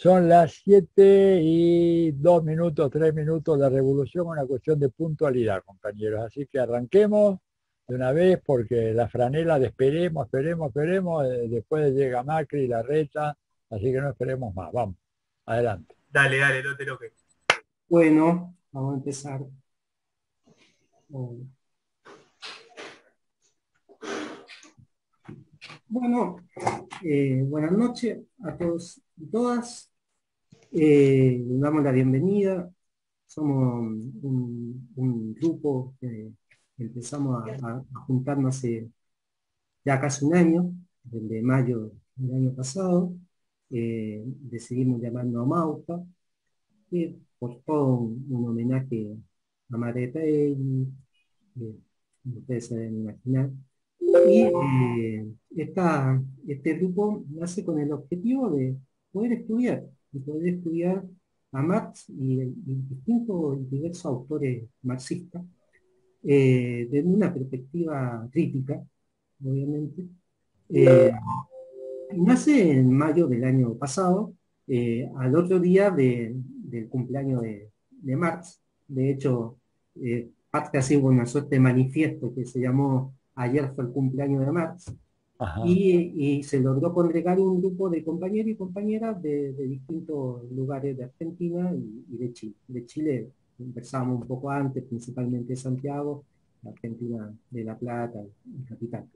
Son las 7:02, 3 minutos. La revolución es una cuestión de puntualidad, compañeros. Así que arranquemos de una vez porque la franela de esperemos, esperemos, esperemos. Después llega Macri y la reta, así que no esperemos más. Vamos, adelante. Dale, dale, no te enojes. Bueno, vamos a empezar. Bueno, buenas noches a todos y todas. Les damos la bienvenida. Somos un grupo que empezamos a juntarnos hace ya casi un año, desde mayo del año pasado. Decidimos llamarnos Amauta, que por todo un homenaje a Mareta y ustedes se deben imaginar. Y este grupo nace con el objetivo de poder estudiar, a Marx y distintos y diversos autores marxistas, desde una perspectiva crítica, obviamente. Y nace en mayo del año pasado, al otro día del cumpleaños de Marx. De hecho, parte así una suerte de manifiesto que se llamó Ayer fue el cumpleaños de Marx, Ajá. y se logró congregar un grupo de compañeros y compañeras de distintos lugares de Argentina y de Chile. De Chile empezamos un poco antes, principalmente Santiago, Argentina de La Plata y Capital.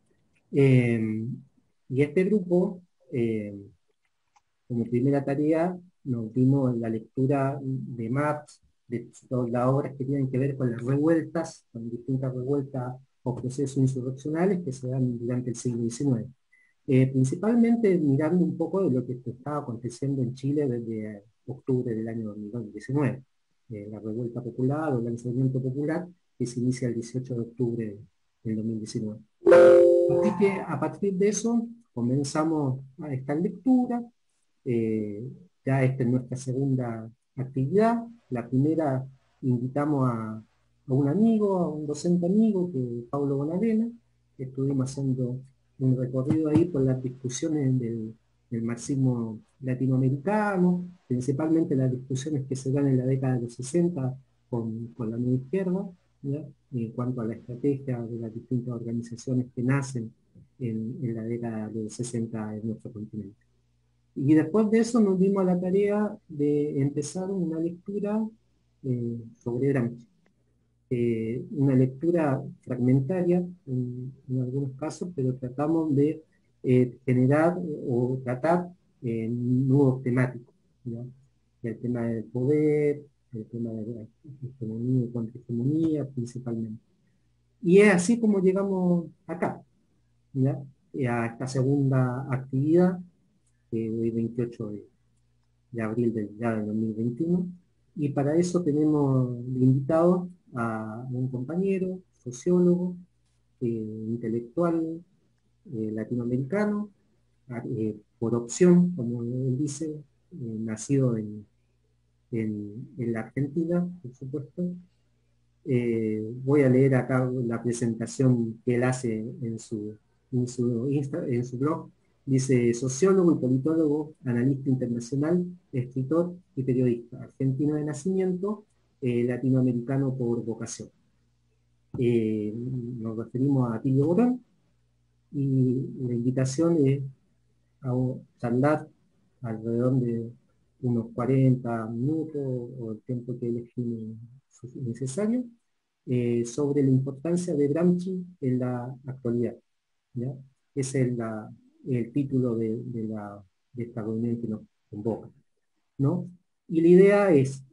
Eh, y este grupo, eh, como primera tarea, nos dimos la lectura de Marx, de todas las obras que tienen que ver con las revueltas, con distintas revueltas o procesos insurreccionales que se dan durante el siglo XIX. Principalmente mirando un poco de lo que estaba aconteciendo en Chile desde octubre del año 2019. La revuelta popular o el lanzamiento popular que se inicia el 18 de octubre del 2019. Así que a partir de eso comenzamos a esta lectura. Ya esta es nuestra segunda actividad. La primera invitamos a un amigo, a un docente amigo, que es Pablo Bonavena. Estuvimos haciendo un recorrido ahí por las discusiones del marxismo latinoamericano, principalmente las discusiones que se dan en la década de los 60 con la nueva izquierda, ¿ya? En cuanto a la estrategia de las distintas organizaciones que nacen en la década de los 60 en nuestro continente. Y después de eso nos dimos a la tarea de empezar una lectura sobre Gramsci. Una lectura fragmentaria en algunos casos, pero tratamos de generar o tratar nuevos temáticos, ¿no? El tema del poder, el tema de la hegemonía y contrahegemonía principalmente. Y es así como llegamos acá, ¿ya? A esta segunda actividad, hoy 28 de abril ya del 2021. Y para eso tenemos invitado a un compañero, sociólogo, intelectual, latinoamericano, por opción, como él dice, nacido en la Argentina, por supuesto. Voy a leer acá la presentación que él hace en su blog. Dice: sociólogo y politólogo, analista internacional, escritor y periodista, argentino de nacimiento, latinoamericano por vocación. Nos referimos a Atilio Borón, y la invitación es a charlar alrededor de unos 40 minutos o el tiempo que él estime necesario, sobre la importancia de Gramsci en la actualidad, ¿ya? Ese es el título de esta reunión que nos convoca, ¿no? Y la idea es,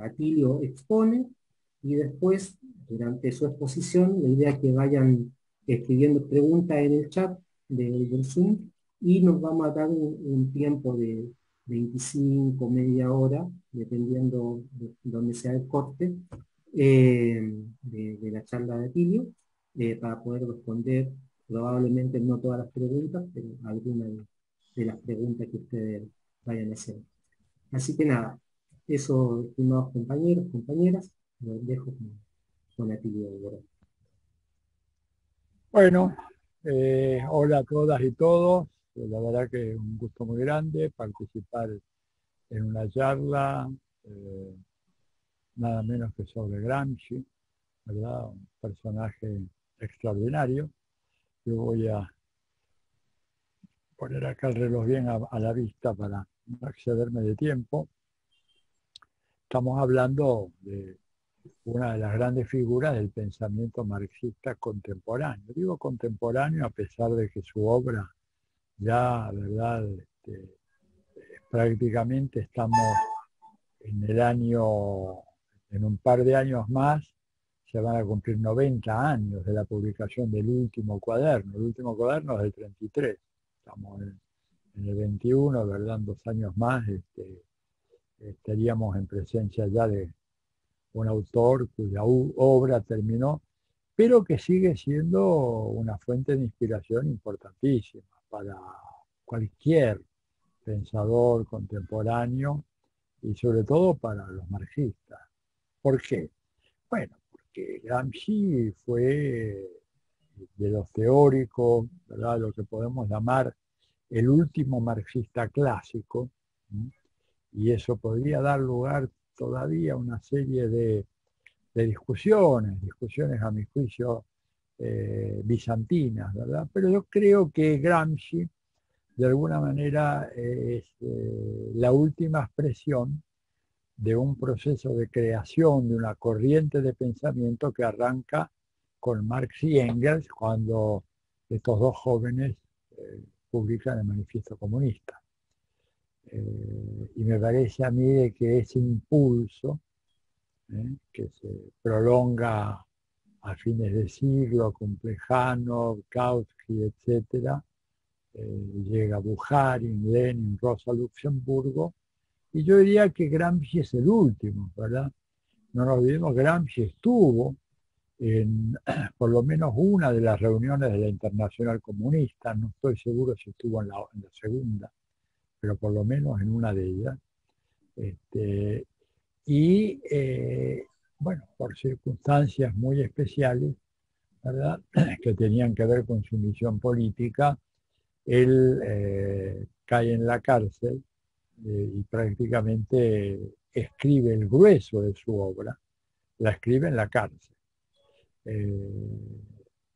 Atilio expone, y después, durante su exposición, la idea es que vayan escribiendo preguntas en el chat del Zoom, y nos vamos a dar un tiempo de 25, media hora, dependiendo de dónde sea el corte, de la charla de Atilio, para poder responder probablemente no todas las preguntas, pero algunas de las preguntas que ustedes vayan a hacer. Así que nada, eso, estimados compañeros, compañeras, los dejo con Atilio Borón. Bueno, hola a todas y todos. La verdad que es un gusto muy grande participar en una charla, nada menos que sobre Gramsci, ¿verdad? Un personaje extraordinario. Yo voy a poner acá el reloj bien a la vista para no excederme de tiempo. Estamos hablando de una de las grandes figuras del pensamiento marxista contemporáneo. Digo contemporáneo a pesar de que su obra ya, ¿verdad? Prácticamente estamos en el año, en un par de años más, se van a cumplir 90 años de la publicación del último cuaderno. El último cuaderno es del 33. Estamos en el 21, ¿verdad? En 2 años más estaríamos en presencia ya de un autor cuya obra terminó, pero que sigue siendo una fuente de inspiración importantísima para cualquier pensador contemporáneo y sobre todo para los marxistas. ¿Por qué? Bueno, porque Gramsci fue de los teóricos, ¿verdad? Lo que podemos llamar el último marxista clásico, ¿sí? Y eso podría dar lugar todavía a una serie de discusiones a mi juicio bizantinas, ¿verdad? Pero yo creo que Gramsci de alguna manera es la última expresión de un proceso de creación de una corriente de pensamiento que arranca con Marx y Engels cuando estos dos jóvenes publican el Manifiesto Comunista. Y me parece a mí de que ese impulso que se prolonga a fines de siglo con Plejano, Kautsky, etc., llega Bukharin, Lenin, Rosa Luxemburgo, y yo diría que Gramsci es el último, ¿verdad? No nos olvidemos, Gramsci estuvo en por lo menos una de las reuniones de la Internacional Comunista, no estoy seguro si estuvo en la segunda, pero por lo menos en una de ellas. Y bueno, por circunstancias muy especiales, ¿verdad? Que tenían que ver con su misión política, él cae en la cárcel y prácticamente escribe el grueso de su obra, la escribe en la cárcel.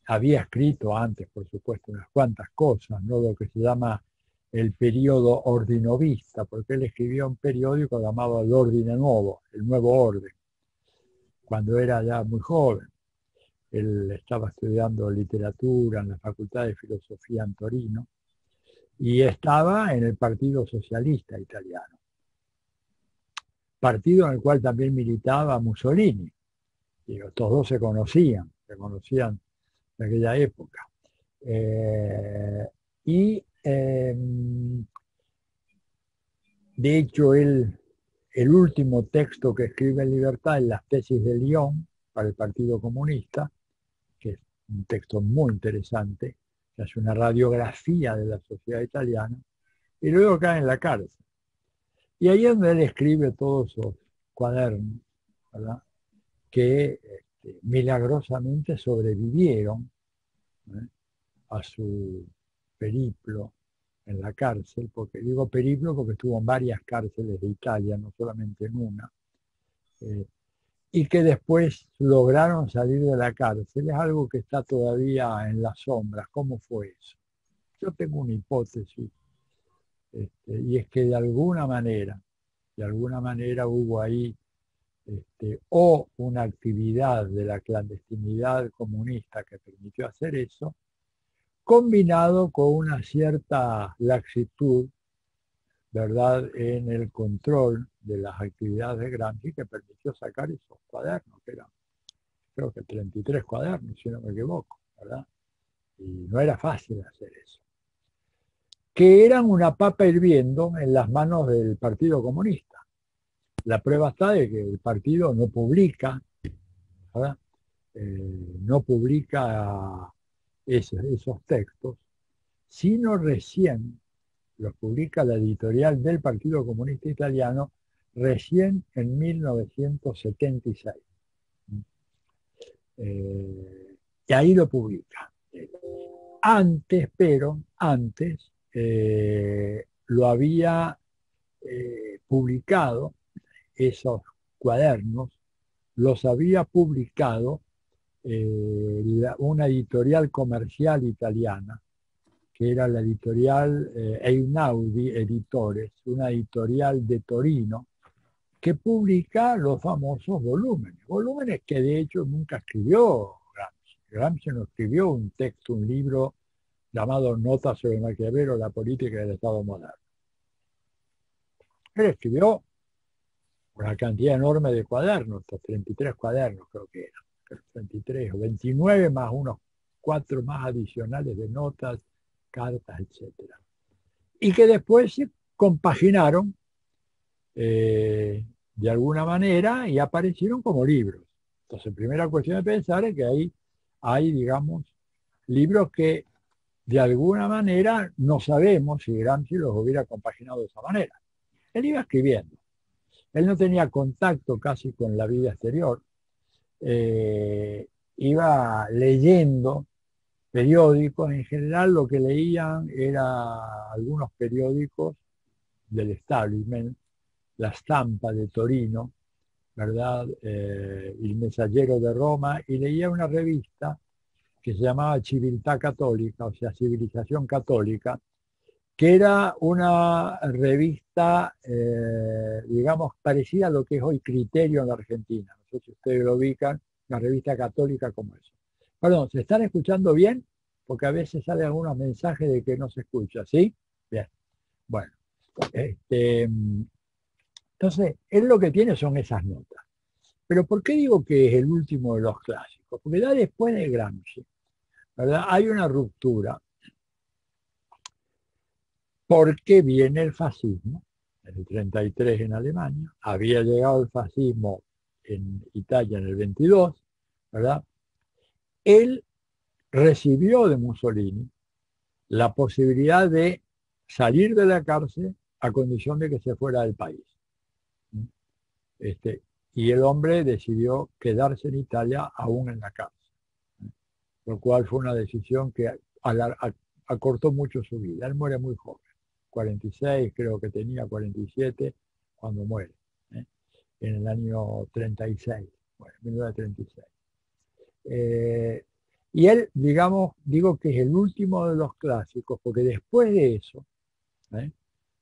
Había escrito antes, por supuesto, unas cuantas cosas, ¿no? Lo que se llama el periodo ordinovista, porque él escribió un periódico llamado El Ordine Nuevo, el Nuevo Orden, cuando era ya muy joven. Él estaba estudiando literatura en la Facultad de Filosofía en Torino y estaba en el Partido Socialista Italiano, partido en el cual también militaba Mussolini. Y estos dos se conocían de aquella época. Y de hecho, el último texto que escribe en Libertad es las tesis de Lyon para el Partido Comunista, que es un texto muy interesante, que hace una radiografía de la sociedad italiana, y luego cae en la cárcel. Y ahí es donde él escribe todos esos cuadernos, ¿verdad? Que milagrosamente sobrevivieron a su periplo en la cárcel, porque digo periplo porque estuvo en varias cárceles de Italia, no solamente en una, y que después lograron salir de la cárcel. Es algo que está todavía en las sombras. ¿Cómo fue eso? Yo tengo una hipótesis, y es que de alguna manera hubo ahí o una actividad de la clandestinidad comunista que permitió hacer eso, combinado con una cierta laxitud, ¿verdad?, en el control de las actividades de Gramsci que permitió sacar esos cuadernos, que eran creo que 33 cuadernos, si no me equivoco, ¿verdad? Y no era fácil hacer eso. Que eran una papa hirviendo en las manos del Partido Comunista. La prueba está de que el partido no publica, ¿verdad? No publica esos textos, sino recién los publica la editorial del Partido Comunista Italiano recién en 1976. Y ahí lo publica. Antes lo había publicado, esos cuadernos, los había publicado una editorial comercial italiana, que era la editorial Einaudi Editores, una editorial de Torino, que publica los famosos volúmenes que de hecho nunca escribió Gramsci. Gramsci no escribió un texto, un libro llamado Notas sobre Maquiavelo, la política del Estado moderno. Él escribió una cantidad enorme de cuadernos, hasta 33 cuadernos creo que eran, 33 o 29 más unos 4 más adicionales de notas, cartas, etc. Y que después se compaginaron de alguna manera y aparecieron como libros. Entonces, primera cuestión de pensar es que ahí hay, digamos, libros que de alguna manera no sabemos si Gramsci los hubiera compaginado de esa manera. Él iba escribiendo. Él no tenía contacto casi con la vida exterior. Iba leyendo periódicos. En general lo que leían era algunos periódicos del establishment, La Stampa de Torino, ¿verdad? Il Messaggero de Roma, y leía una revista que se llamaba Civiltà Católica, o sea, Civilización Católica, que era una revista, digamos, parecida a lo que es hoy Criterio en la Argentina. No sé si ustedes lo ubican, una revista católica como eso. Perdón, ¿se están escuchando bien? Porque a veces salen algunos mensajes de que no se escucha, ¿sí? Bien. Bueno, entonces, él lo que tiene son esas notas. Pero ¿por qué digo que es el último de los clásicos? Porque ya después de Gramsci, ¿verdad? Hay una ruptura porque viene el fascismo, en el 33 en Alemania, había llegado el fascismo en Italia en el 22, ¿verdad? Él recibió de Mussolini la posibilidad de salir de la cárcel a condición de que se fuera del país. Y el hombre decidió quedarse en Italia aún en la cárcel, lo cual fue una decisión que acortó mucho su vida. Él muere muy joven, 46, creo que tenía 47 cuando muere, en el año 36, bueno, 1936. Y él, digamos, digo que es el último de los clásicos, porque después de eso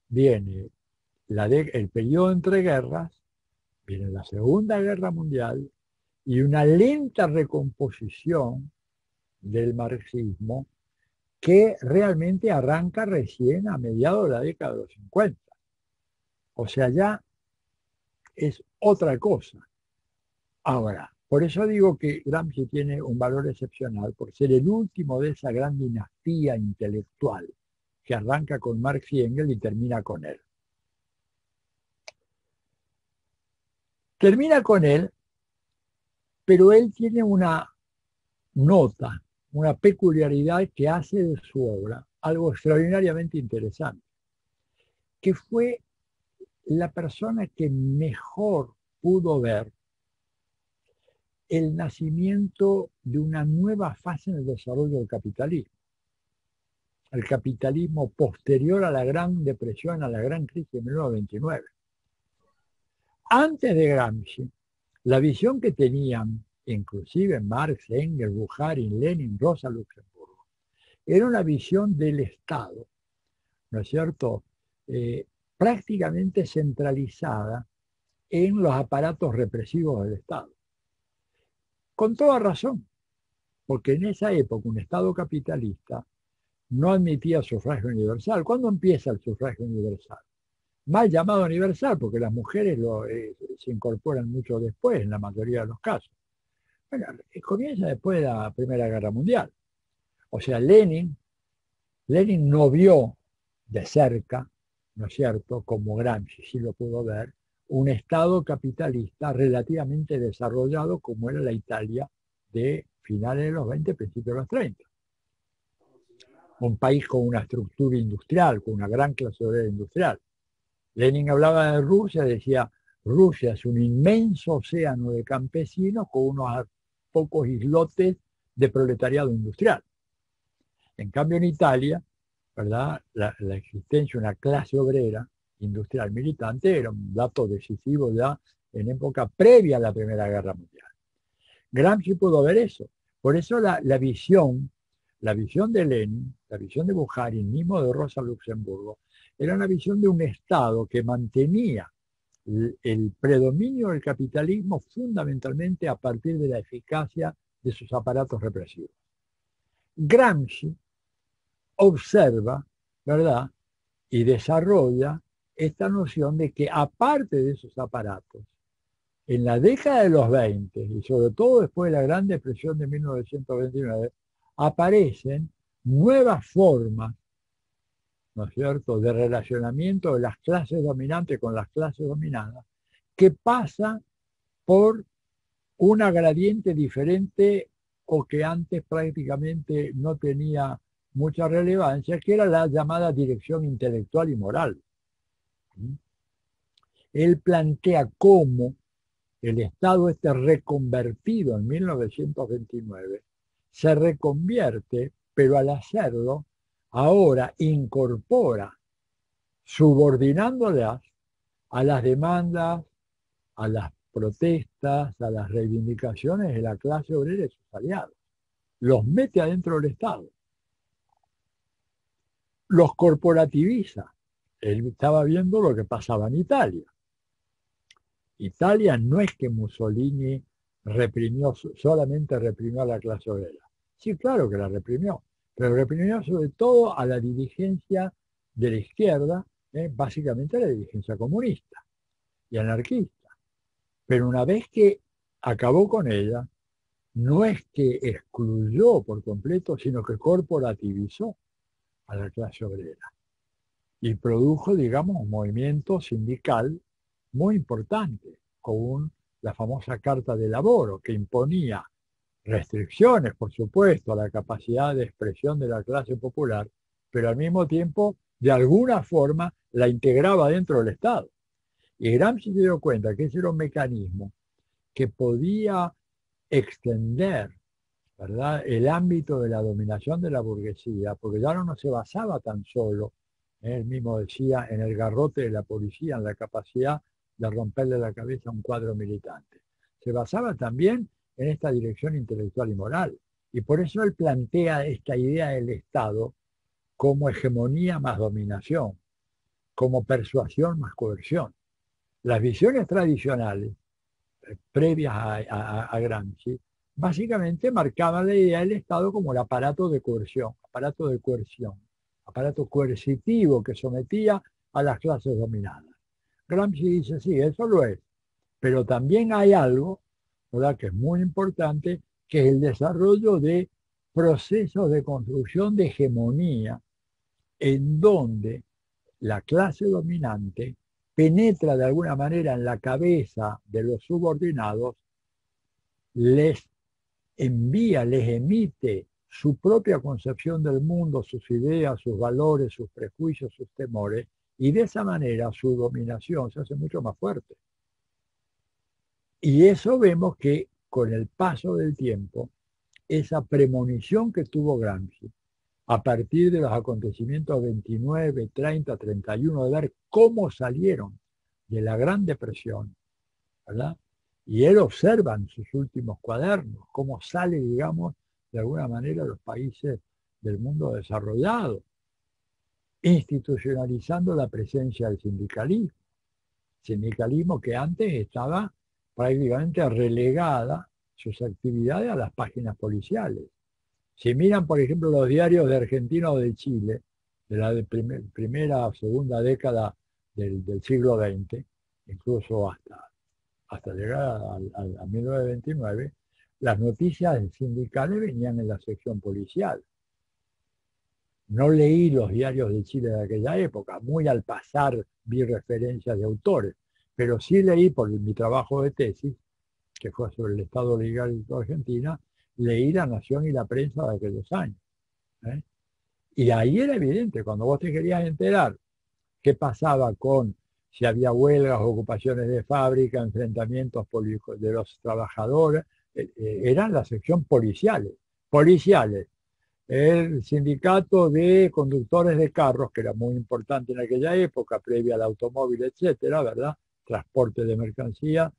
viene el periodo entre guerras, viene la Segunda Guerra Mundial y una lenta recomposición del marxismo que realmente arranca recién a mediados de la década de los 50. O sea, ya es otra cosa. Ahora, por eso digo que Gramsci tiene un valor excepcional, por ser el último de esa gran dinastía intelectual que arranca con Marx y Engels y termina con él. Termina con él, pero él tiene una nota, una peculiaridad que hace de su obra algo extraordinariamente interesante, que fue la persona que mejor pudo ver el nacimiento de una nueva fase en el desarrollo del capitalismo. El capitalismo posterior a la Gran Depresión, a la Gran Crisis de 1929. Antes de Gramsci, la visión que tenían inclusive Marx, Engels, Bukharin, Lenin, Rosa Luxemburgo, era una visión del Estado, ¿no es cierto?, prácticamente centralizada en los aparatos represivos del Estado. Con toda razón, porque en esa época un Estado capitalista no admitía sufragio universal. ¿Cuándo empieza el sufragio universal? Mal llamado universal, porque las mujeres se incorporan mucho después, en la mayoría de los casos. Bueno, comienza después de la Primera Guerra Mundial. O sea, Lenin no vio de cerca, ¿no es cierto?, como Gramsci sí lo pudo ver, un Estado capitalista relativamente desarrollado como era la Italia de finales de los 20, principios de los 30. Un país con una estructura industrial, con una gran clase obrera industrial. Lenin hablaba de Rusia, decía, Rusia es un inmenso océano de campesinos con unos pocos islotes de proletariado industrial. En cambio, en Italia, ¿verdad? La existencia de una clase obrera industrial militante era un dato decisivo ya en época previa a la Primera Guerra Mundial. Gramsci pudo ver eso. Por eso la visión de Lenin, la visión de Bukharin, mismo de Rosa Luxemburgo, era una visión de un Estado que mantenía el predominio del capitalismo fundamentalmente a partir de la eficacia de sus aparatos represivos. Gramsci observa, ¿verdad? Y desarrolla esta noción de que aparte de esos aparatos, en la década de los 20 y sobre todo después de la Gran Depresión de 1929, aparecen nuevas formas, ¿no es cierto?, de relacionamiento de las clases dominantes con las clases dominadas, que pasa por una gradiente diferente o que antes prácticamente no tenía mucha relevancia, que era la llamada dirección intelectual y moral. Él plantea cómo el Estado este reconvertido en 1929 se reconvierte, pero al hacerlo, ahora incorpora, subordinándolas a las demandas, a las protestas, a las reivindicaciones de la clase obrera y sus aliados. Los mete adentro del Estado. Los corporativiza. Él estaba viendo lo que pasaba en Italia. Italia no es que Mussolini solamente reprimió a la clase obrera. Sí, claro que la reprimió, pero reprimió sobre todo a la dirigencia de la izquierda, básicamente a la dirigencia comunista y anarquista. Pero una vez que acabó con ella, no es que excluyó por completo, sino que corporativizó a la clase obrera y produjo, digamos, un movimiento sindical muy importante, con la famosa Carta de Laboro, que imponía restricciones, por supuesto, a la capacidad de expresión de la clase popular, pero al mismo tiempo, de alguna forma, la integraba dentro del Estado. Y Gramsci se dio cuenta que ese era un mecanismo que podía extender, ¿verdad?, el ámbito de la dominación de la burguesía, porque ya no se basaba tan solo, él mismo decía, en el garrote de la policía, en la capacidad de romperle la cabeza a un cuadro militante. Se basaba también en esta dirección intelectual y moral. Y por eso él plantea esta idea del Estado como hegemonía más dominación, como persuasión más coerción. Las visiones tradicionales, previas a Gramsci, básicamente marcaban la idea del Estado como el aparato de coerción, aparato coercitivo que sometía a las clases dominadas. Gramsci dice, sí, eso lo es, pero también hay algo, ¿verdad?, que es muy importante, que es el desarrollo de procesos de construcción de hegemonía en donde la clase dominante penetra de alguna manera en la cabeza de los subordinados, les envía, les emite su propia concepción del mundo, sus ideas, sus valores, sus prejuicios, sus temores, y de esa manera su dominación se hace mucho más fuerte. Y eso vemos que con el paso del tiempo, esa premonición que tuvo Gramsci, a partir de los acontecimientos 29, 30, 31, de ver cómo salieron de la Gran Depresión, ¿verdad? Y él observa en sus últimos cuadernos cómo sale, digamos, de alguna manera los países del mundo desarrollado, institucionalizando la presencia del sindicalismo que antes estaba prácticamente relegada sus actividades a las páginas policiales. Si miran, por ejemplo, los diarios de Argentina o de Chile, de la primera o segunda década del siglo XX, incluso hasta llegar a 1929, las noticias sindicales venían en la sección policial. No leí los diarios de Chile de aquella época, muy al pasar vi referencias de autores, pero sí leí por mi trabajo de tesis, que fue sobre el Estado legal de Argentina, leí La Nación y la Prensa de aquellos años. Y ahí era evidente, cuando vos te querías enterar qué pasaba con si había huelgas, ocupaciones de fábrica, enfrentamientos de los trabajadores, eran la sección policiales. el sindicato de conductores de carros, que era muy importante en aquella época, previa al automóvil, etcétera, ¿verdad? Transporte de mercancía,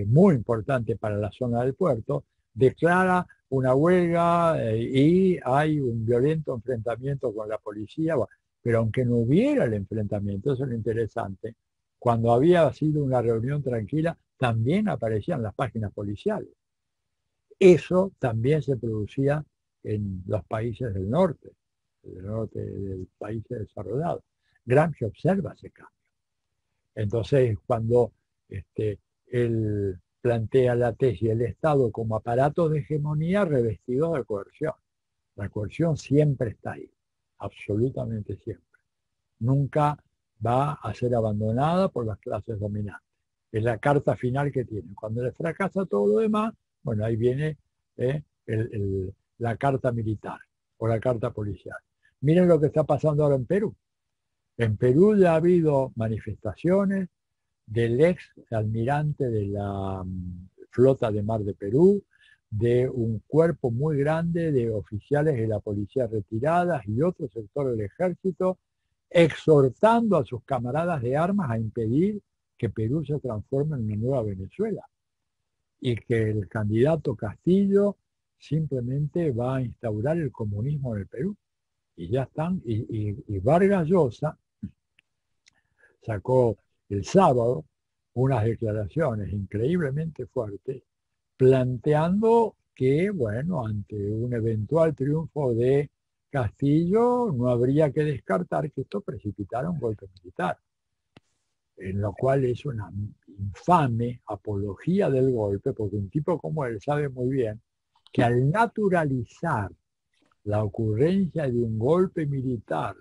muy importante para la zona del puerto, declara una huelga y hay un violento enfrentamiento con la policía, pero aunque no hubiera el enfrentamiento, eso es lo interesante, cuando había sido una reunión tranquila, también aparecían las páginas policiales. Eso también se producía en los países del norte del países desarrollados. Gramsci observa ese cambio. Entonces, cuando él plantea la tesis del Estado como aparato de hegemonía revestido de coerción. La coerción siempre está ahí, absolutamente siempre. Nunca va a ser abandonada por las clases dominantes. Es la carta final que tienen. Cuando le fracasa todo lo demás, bueno, ahí viene la carta militar o la carta policial. Miren lo que está pasando ahora en Perú. En Perú ya ha habido manifestaciones del ex almirante de la flota de mar de Perú, de un cuerpo muy grande de oficiales de la policía retiradas y otro sector del ejército, exhortando a sus camaradas de armas a impedir que Perú se transforme en una nueva Venezuela y que el candidato Castillo simplemente va a instaurar el comunismo en el Perú. Y ya están, y Vargas Llosa sacó el sábado unas declaraciones increíblemente fuertes, planteando que, bueno, ante un eventual triunfo de Castillo, no habría que descartar que esto precipitara un golpe militar, en lo cual es una infame apología del golpe, porque un tipo como él sabe muy bien que al naturalizar la ocurrencia de un golpe militar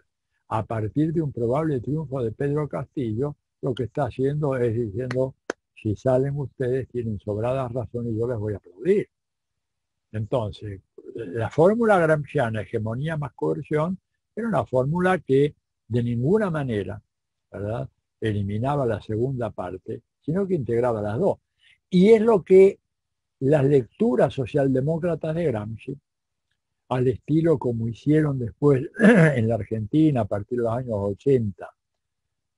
a partir de un probable triunfo de Pedro Castillo, lo que está haciendo es diciendo, si salen ustedes tienen sobradas razones y yo les voy a aplaudir. Entonces, la fórmula gramsciana, hegemonía más coerción, era una fórmula que de ninguna manera, ¿verdad?, eliminaba la segunda parte, sino que integraba las dos. Y es lo que las lecturas socialdemócratas de Gramsci, al estilo como hicieron después en la Argentina a partir de los años 80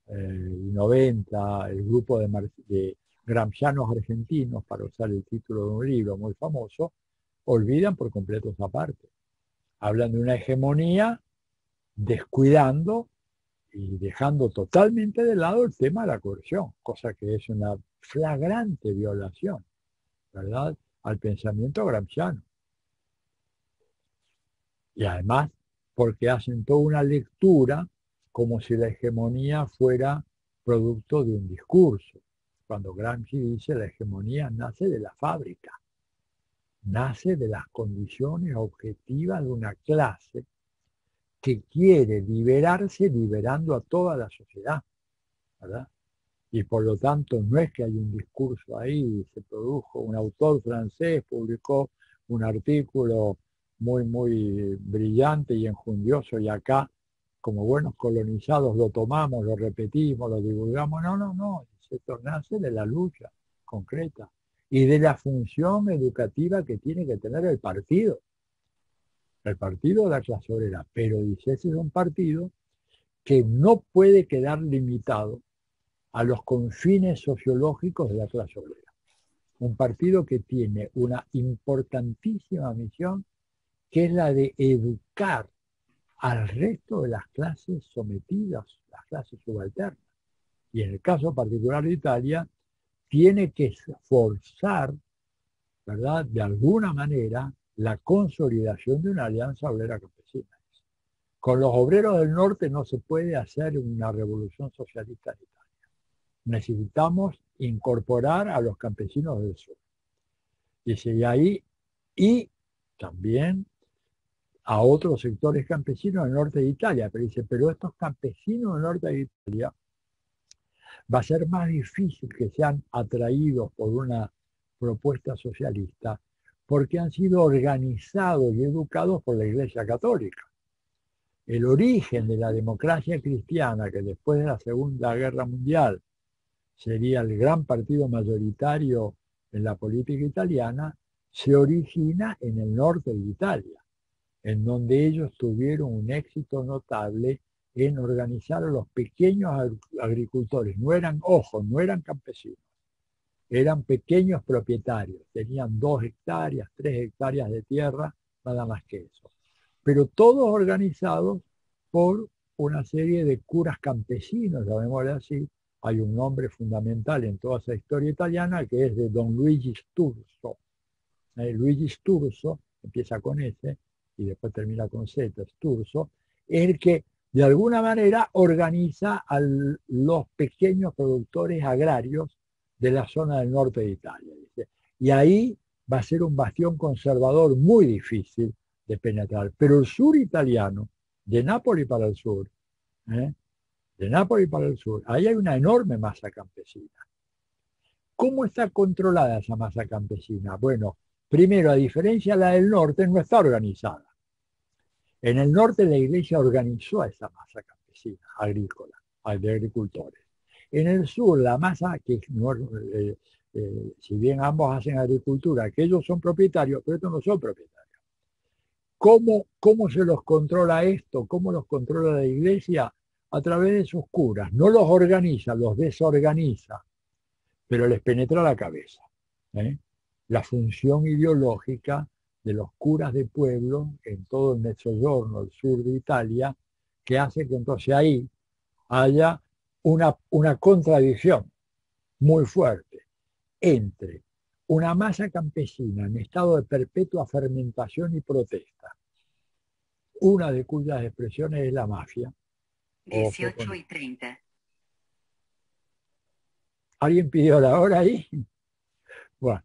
y 90, el grupo de gramscianos argentinos, para usar el título de un libro muy famoso, olvidan por completo esa parte. Hablan de una hegemonía descuidando y dejando totalmente de lado el tema de la coerción, cosa que es una flagrante violación, ¿verdad?, al pensamiento gramsciano. Y además, porque hacen toda una lectura como si la hegemonía fuera producto de un discurso. Cuando Gramsci dice la hegemonía nace de la fábrica, nace de las condiciones objetivas de una clase que quiere liberarse liberando a toda la sociedad, ¿verdad? Y por lo tanto no es que hay un discurso ahí, se produjo, un autor francés publicó un artículo muy brillante y enjundioso y acá, como buenos colonizados, lo tomamos, lo repetimos, lo divulgamos. No, esto nace de la lucha concreta y de la función educativa que tiene que tener el partido de la clase obrera. Pero dice, ese es un partido que no puede quedar limitado a los confines sociológicos de la clase obrera. Un partido que tiene una importantísima misión, que es la de educar al resto de las clases sometidas, las clases subalternas. Y en el caso particular de Italia, tiene que forzar, ¿verdad?, de alguna manera, la consolidación de una alianza obrera campesina. Con los obreros del norte no se puede hacer una revolución socialista en Italia. Necesitamos incorporar a los campesinos del sur. Dice, y ahí, y también a otros sectores campesinos del norte de Italia, pero dice, pero estos campesinos del norte de Italia va a ser más difícil que sean atraídos por una propuesta socialista porque han sido organizados y educados por la Iglesia Católica. El origen de la democracia cristiana, que después de la Segunda Guerra Mundial sería el gran partido mayoritario en la política italiana, se origina en el norte de Italia. en donde ellos tuvieron un éxito notable en organizar a los pequeños agricultores. No eran, ojo, no eran campesinos, eran pequeños propietarios, tenían 2 hectáreas, 3 hectáreas de tierra, nada más que eso. Pero todos organizados por una serie de curas campesinos, llamémosle así. Hay un nombre fundamental en toda esa historia italiana que es de Don Luigi Sturzo. Luigi Sturzo, empieza con S y después termina con Z, Sturzo, es el que de alguna manera organiza a los pequeños productores agrarios de la zona del norte de Italia. ¿Dice? Y ahí va a ser un bastión conservador muy difícil de penetrar. Pero el sur italiano, de Nápoles para el sur, de Nápoles para el sur, ahí hay una enorme masa campesina. ¿Cómo está controlada esa masa campesina? Bueno, primero, a diferencia de la del norte, no está organizada. En el norte la iglesia organizó a esa masa campesina, agrícola, de agricultores. En el sur, la masa, que si bien ambos hacen agricultura, que ellos son propietarios, pero estos no son propietarios. ¿Cómo se los controla esto? ¿Cómo los controla la iglesia? A través de sus curas. No los organiza, los desorganiza, pero les penetra la cabeza. La función ideológica de los curas de pueblo en todo el Mezzogiorno, el sur de Italia, que hace que entonces ahí haya una contradicción muy fuerte entre una masa campesina en estado de perpetua fermentación y protesta, una de cuyas expresiones es la mafia. 18:30. ¿Alguien pidió la hora ahí? Bueno,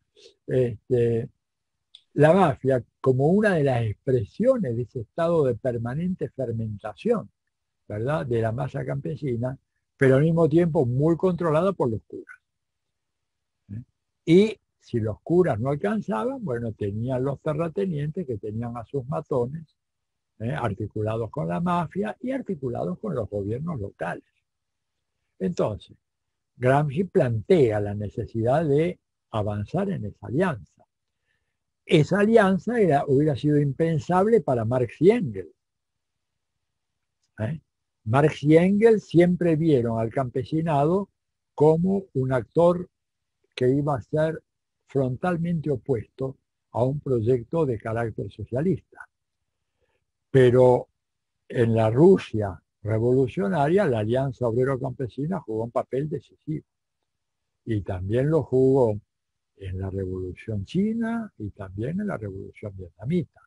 la mafia como una de las expresiones de ese estado de permanente fermentación, ¿verdad?, de la masa campesina, pero al mismo tiempo muy controlada por los curas. Y si los curas no alcanzaban, bueno, tenían los terratenientes que tenían a sus matones, articulados con la mafia y articulados con los gobiernos locales. Entonces, Gramsci plantea la necesidad de avanzar en esa alianza. Esa alianza hubiera sido impensable para Marx y Engels. Marx y Engels siempre vieron al campesinado como un actor que iba a ser frontalmente opuesto a un proyecto de carácter socialista. Pero en la Rusia revolucionaria, la alianza obrero-campesina jugó un papel decisivo. Y también lo jugó en la Revolución China y también en la Revolución Vietnamita.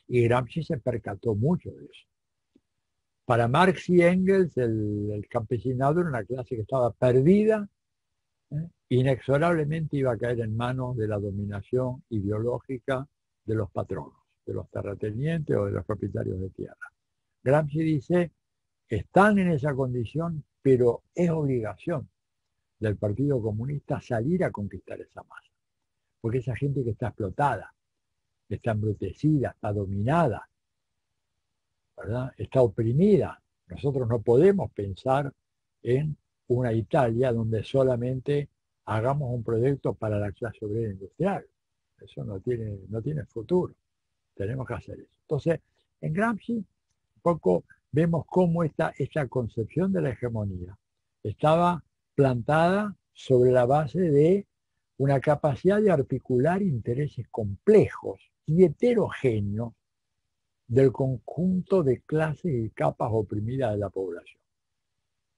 Y Gramsci se percató mucho de eso. Para Marx y Engels, el campesinado era una clase que estaba perdida, inexorablemente iba a caer en manos de la dominación ideológica de los patronos, de los terratenientes o de los propietarios de tierra. Gramsci dice, están en esa condición, pero es obligación del Partido Comunista salir a conquistar esa masa. Porque esa gente que está explotada, está embrutecida, está dominada, ¿verdad?, está oprimida. Nosotros no podemos pensar en una Italia donde solamente hagamos un proyecto para la clase obrera industrial. Eso no tiene futuro. Tenemos que hacer eso. Entonces, en Gramsci, un poco vemos cómo esta concepción de la hegemonía estaba plantada sobre la base de una capacidad de articular intereses complejos y heterogéneos del conjunto de clases y capas oprimidas de la población.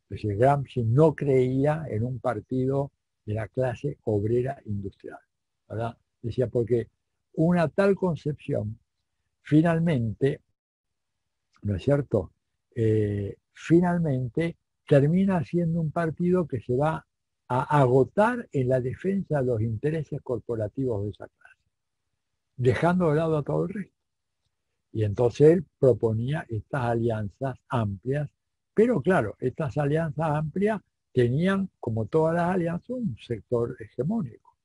Es decir, Gramsci no creía en un partido de la clase obrera industrial, ¿verdad? Decía, porque una tal concepción finalmente, ¿no es cierto?, finalmente termina siendo un partido que se va a agotar en la defensa de los intereses corporativos de esa clase, dejando de lado a todo el resto. Y entonces él proponía estas alianzas amplias, pero claro, estas alianzas amplias tenían, como todas las alianzas, un sector hegemónico.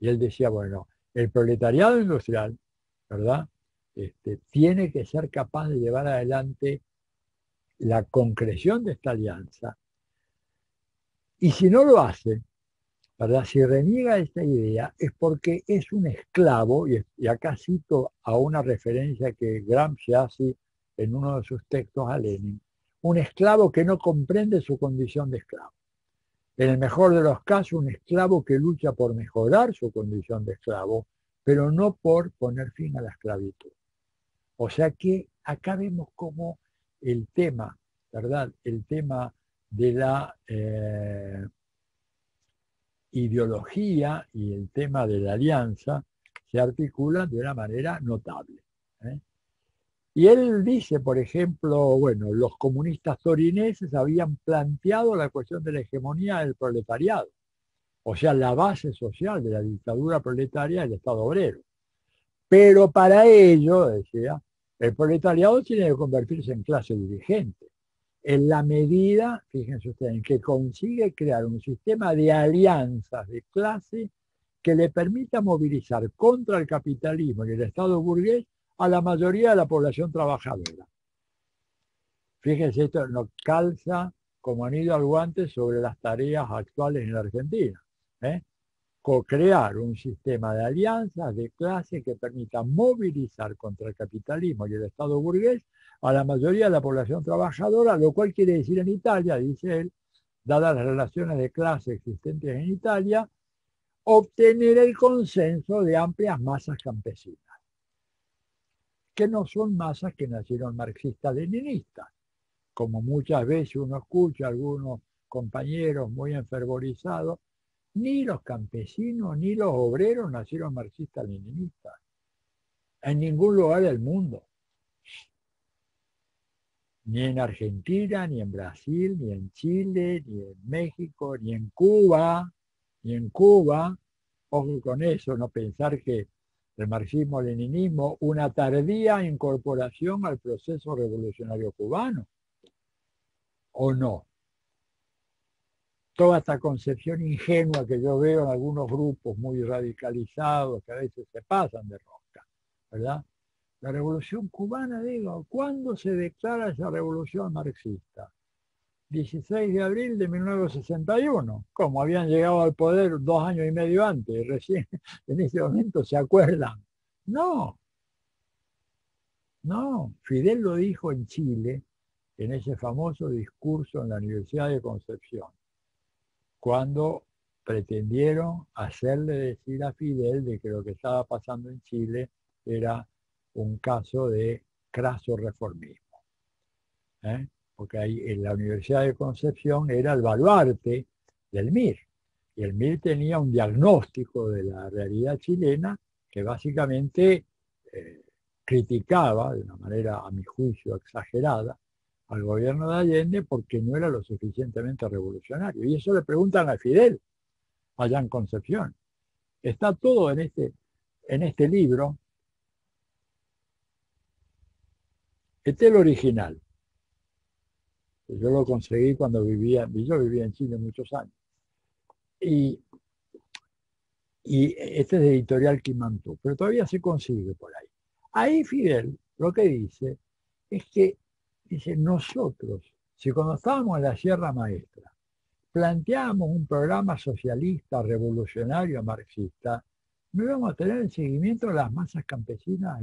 Y él decía, bueno, el proletariado industrial, ¿verdad?, tiene que ser capaz de llevar adelante la concreción de esta alianza. Y si no lo hace, ¿verdad? Si reniega esta idea es porque es un esclavo, y acá cito a una referencia que Gramsci hace en uno de sus textos a Lenin, un esclavo que no comprende su condición de esclavo. En el mejor de los casos, un esclavo que lucha por mejorar su condición de esclavo, pero no por poner fin a la esclavitud. O sea que acá vemos cómo el tema, ¿verdad? El tema de la ideología y el tema de la alianza se articulan de una manera notable. ¿eh? Y él dice, por ejemplo, bueno, los comunistas torineses habían planteado la cuestión de la hegemonía del proletariado, o sea, la base social de la dictadura proletaria del Estado obrero. Pero para ello, decía, el proletariado tiene que convertirse en clase dirigente. En la medida, fíjense ustedes, en que consigue crear un sistema de alianzas de clase que le permita movilizar contra el capitalismo y el Estado burgués a la mayoría de la población trabajadora. Fíjense, esto nos calza como anillo al guante sobre las tareas actuales en la Argentina. ¿eh? Co-crear un sistema de alianzas de clase que permita movilizar contra el capitalismo y el Estado burgués a la mayoría de la población trabajadora, lo cual quiere decir en Italia, dice él, dadas las relaciones de clase existentes en Italia, obtener el consenso de amplias masas campesinas, que no son masas que nacieron marxistas-leninistas, como muchas veces uno escucha a algunos compañeros muy enfervorizados. Ni los campesinos ni los obreros nacieron marxistas-leninistas, en ningún lugar del mundo. Ni en Argentina, ni en Brasil, ni en Chile, ni en México, ni en Cuba, ni en Cuba. Ojo con eso, no pensar que el marxismo-leninismo, una tardía incorporación al proceso revolucionario cubano, ¿o no? Toda esta concepción ingenua que yo veo en algunos grupos muy radicalizados que a veces se pasan de rosca, ¿verdad? La revolución cubana, digo, ¿cuándo se declara esa revolución marxista? 16 de abril de 1961, como habían llegado al poder 2 años y medio antes, y recién en ese momento se acuerdan. No, no, Fidel lo dijo en Chile, en ese famoso discurso en la Universidad de Concepción, cuando pretendieron hacerle decir a Fidel de que lo que estaba pasando en Chile era un caso de craso reformismo. Porque ahí en la Universidad de Concepción era el baluarte del MIR. Y el MIR tenía un diagnóstico de la realidad chilena que básicamente eh, criticaba, de una manera a mi juicio exagerada, al gobierno de Allende porque no era lo suficientemente revolucionario. Y eso le preguntan a Fidel, allá en Concepción. Está todo en este libro. Este es el original. Yo lo conseguí cuando yo vivía en Chile muchos años. Y, y este es de Editorial Quimantú, pero todavía se consigue por ahí. Ahí Fidel lo que dice es que, dice, nosotros, si cuando estábamos en la Sierra Maestra, planteábamos un programa socialista, revolucionario, marxista, no íbamos a tener el seguimiento de las masas campesinas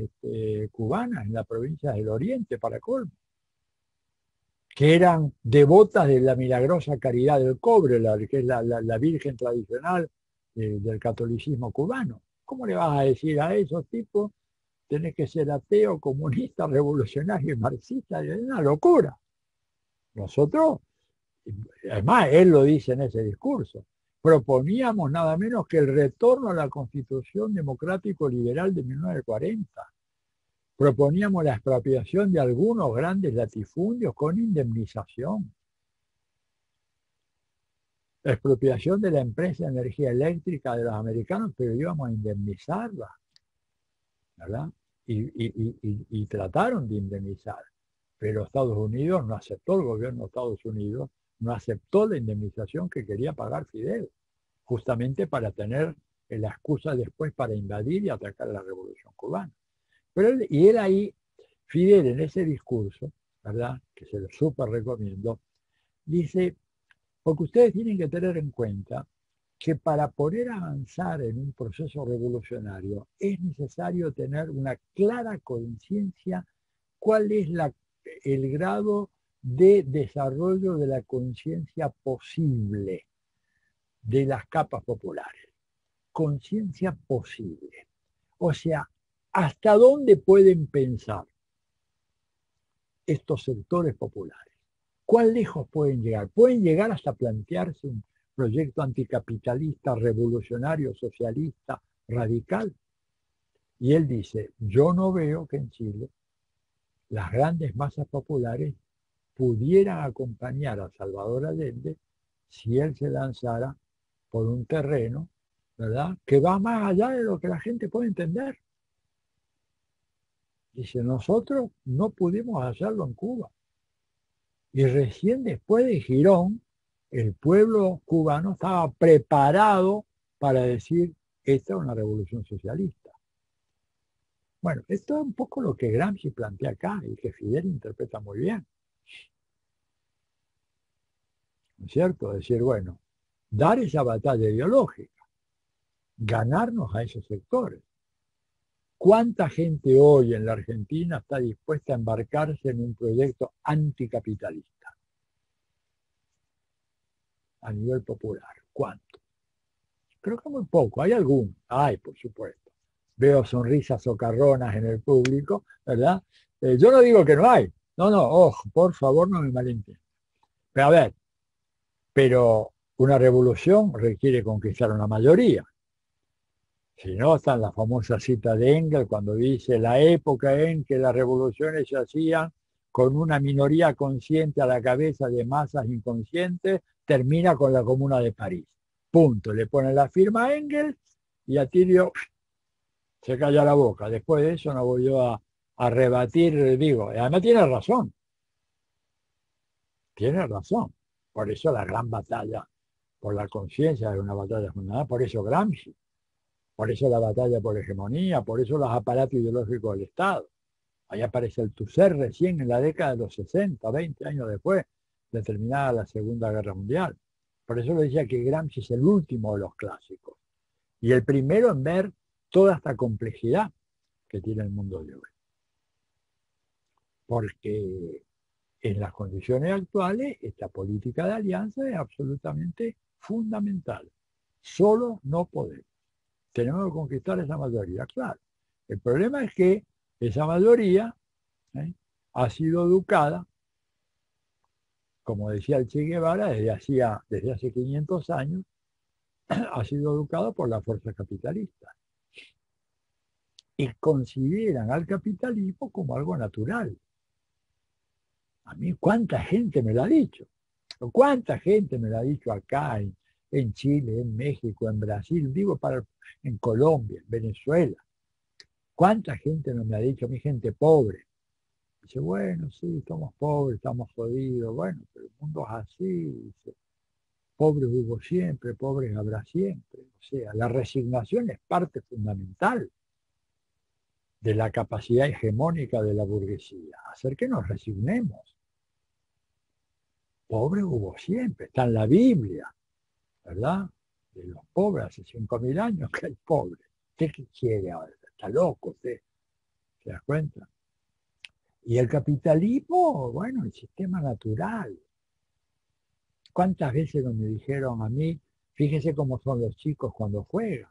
cubanas en la provincia del Oriente, para colmo, que eran devotas de la milagrosa caridad del cobre, que es la virgen tradicional del catolicismo cubano. ¿Cómo le vas a decir a esos tipos, tenés que ser ateo, comunista, revolucionario y marxista? Es una locura. Nosotros, además él lo dice en ese discurso, proponíamos nada menos que el retorno a la Constitución democrático-liberal de 1940. Proponíamos la expropiación de algunos grandes latifundios con indemnización. La expropiación de la empresa de energía eléctrica de los americanos, pero íbamos a indemnizarla, ¿verdad? Y trataron de indemnizar, pero Estados Unidos no aceptó, el gobierno de Estados Unidos no aceptó la indemnización que quería pagar Fidel, justamente para tener la excusa después para invadir y atacar la revolución cubana. Pero él ahí, Fidel en ese discurso, ¿verdad? Que se lo súper recomiendo, dice, porque ustedes tienen que tener en cuenta que para poder avanzar en un proceso revolucionario es necesario tener una clara conciencia cuál es el grado de desarrollo de la conciencia posible de las capas populares. Conciencia posible. O sea, ¿hasta dónde pueden pensar estos sectores populares? ¿Cuán lejos pueden llegar? Pueden llegar hasta plantearse un proyecto anticapitalista, revolucionario, socialista, radical. Y él dice, yo no veo que en Chile las grandes masas populares pudieran acompañar a Salvador Allende si él se lanzara por un terreno, ¿verdad?, que va más allá de lo que la gente puede entender. Dice, nosotros no pudimos hacerlo en Cuba. Y recién después de Girón, el pueblo cubano estaba preparado para decir, esta es una revolución socialista. Bueno, esto es un poco lo que Gramsci plantea acá y que Fidel interpreta muy bien. ¿No es cierto? Decir, bueno, dar esa batalla ideológica, ganarnos a esos sectores. ¿Cuánta gente hoy en la Argentina está dispuesta a embarcarse en un proyecto anticapitalista a nivel popular? ¿Cuánto? Creo que muy poco. Hay algunos. Hay, por supuesto. Veo sonrisas socarronas en el público, ¿verdad? Yo no digo que no hay. No, no, ojo, por favor, no me malentiendan. Pero a ver, pero una revolución requiere conquistar una mayoría. Si no, está en la famosa cita de Engels cuando dice la época en que las revoluciones se hacían con una minoría consciente a la cabeza de masas inconscientes, termina con la Comuna de París. Punto. Le pone la firma a Engels y a Tilio se calla la boca. Después de eso no voy yo a rebatir, digo, además tiene razón. Tiene razón. Por eso la gran batalla por la conciencia es una batalla fundamental. Por eso Gramsci. Por eso la batalla por hegemonía, por eso los aparatos ideológicos del Estado. Ahí aparece el TUSER recién en la década de los 60, 20 años después de terminada la Segunda Guerra Mundial. Por eso le decía que Gramsci es el último de los clásicos y el primero en ver toda esta complejidad que tiene el mundo de hoy. Porque en las condiciones actuales esta política de alianza es absolutamente fundamental. Solo no podemos. Tenemos que conquistar esa mayoría, claro. El problema es que esa mayoría ha sido educada, como decía el Che Guevara, desde hace 500 años, ha sido educada por la fuerza capitalista. Y consideran al capitalismo como algo natural. A mí, ¿cuánta gente me lo ha dicho? ¿Cuánta gente me lo ha dicho acá en Chile, en México, en Brasil, digo, en Colombia, en Venezuela? ¿Cuánta gente no me ha dicho, mi gente pobre? Dice, bueno, sí, somos pobres, estamos jodidos, bueno, pero el mundo es así, dice, pobres hubo siempre, pobres habrá siempre. O sea, la resignación es parte fundamental de la capacidad hegemónica de la burguesía, hacer que nos resignemos. Pobres hubo siempre, está en la Biblia, ¿verdad? De los pobres hace 5.000 años que hay pobres. ¿Usted qué quiere ahora? Está loco usted, ¿se da cuenta? Y el capitalismo, bueno, el sistema natural. ¿Cuántas veces no me dijeron a mí, fíjese cómo son los chicos cuando juegan?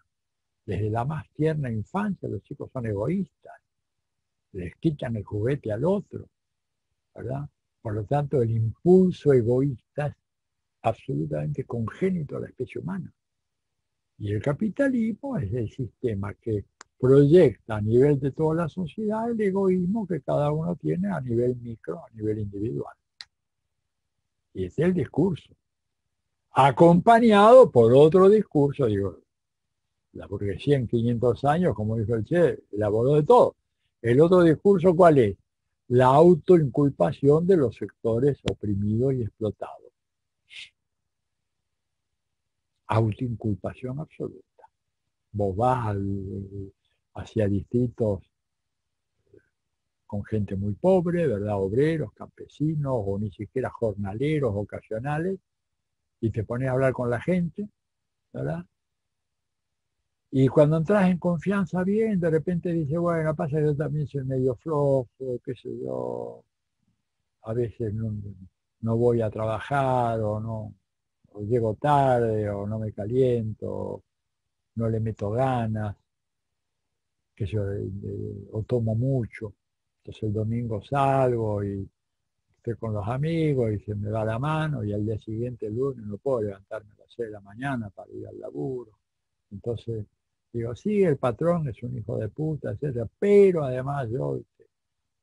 Desde la más tierna infancia los chicos son egoístas, les quitan el juguete al otro, ¿verdad? Por lo tanto, el impulso egoísta es absolutamente congénito a la especie humana. Y el capitalismo es el sistema que proyecta a nivel de toda la sociedad el egoísmo que cada uno tiene a nivel micro, a nivel individual. Y ese es el discurso. Acompañado por otro discurso, digo, la burguesía en 500 años, como dijo el Che, elaboró de todo. El otro discurso, ¿cuál es? La autoinculpación de los sectores oprimidos y explotados. Autoinculpación absoluta. Vos vas hacia distritos con gente muy pobre, ¿verdad? Obreros, campesinos, o ni siquiera jornaleros ocasionales, y te pones a hablar con la gente, ¿verdad? Y cuando entras en confianza bien, de repente dices, bueno, pasa que yo también soy medio flojo, qué sé yo, a veces no voy a trabajar o no, o llego tarde o no me caliento, no le meto ganas, que yo, o tomo mucho. Entonces el domingo salgo y estoy con los amigos y se me va la mano y al día siguiente, el lunes, no puedo levantarme a las 6 de la mañana para ir al laburo. Entonces digo, sí, el patrón es un hijo de puta, etcétera, pero además yo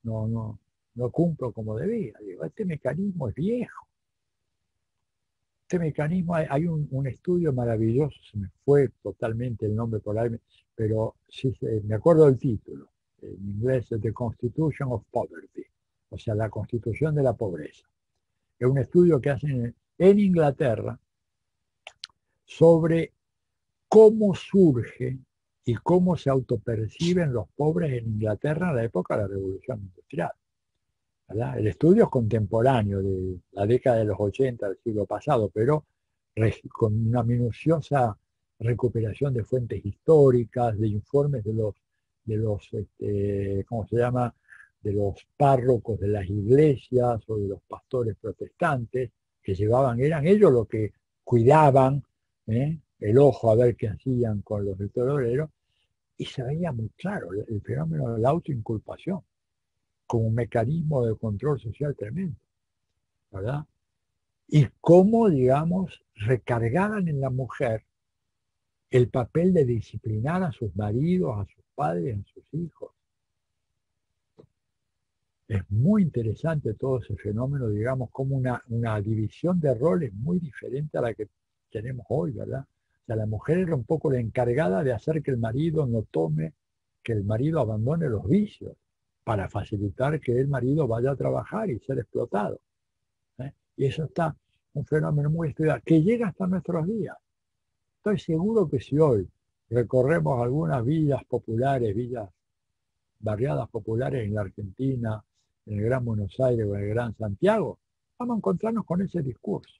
no, no, no cumplo como debía. Digo, este mecanismo es viejo. Este mecanismo, hay un estudio maravilloso, se me fue totalmente el nombre por ahí, pero sí, me acuerdo del título. En inglés es The Constitution of Poverty, o sea, la constitución de la pobreza. Es un estudio que hacen en Inglaterra sobre cómo surge y cómo se autoperciben los pobres en Inglaterra en la época de la Revolución Industrial. ¿Verdad? El estudio es contemporáneo de la década de los 80 del siglo pasado, pero con una minuciosa recuperación de fuentes históricas, de informes ¿cómo se llama?, de los párrocos de las iglesias o de los pastores protestantes, que llevaban, eran ellos los que cuidaban el ojo a ver qué hacían con los obreros, y se veía muy claro el fenómeno de la autoinculpación como un mecanismo de control social tremendo, ¿verdad? Y cómo, digamos, recargaban en la mujer el papel de disciplinar a sus maridos, a sus padres, a sus hijos. Es muy interesante todo ese fenómeno, digamos, como una división de roles muy diferente a la que tenemos hoy, ¿verdad? O sea, la mujer era un poco la encargada de hacer que el marido no tome, que el marido abandone los vicios, para facilitar que el marido vaya a trabajar y ser explotado. Y eso está un fenómeno muy estudiado, que llega hasta nuestros días. Estoy seguro que si hoy recorremos algunas villas populares, villas barriadas populares en la Argentina, en el Gran Buenos Aires o en el Gran Santiago, vamos a encontrarnos con ese discurso.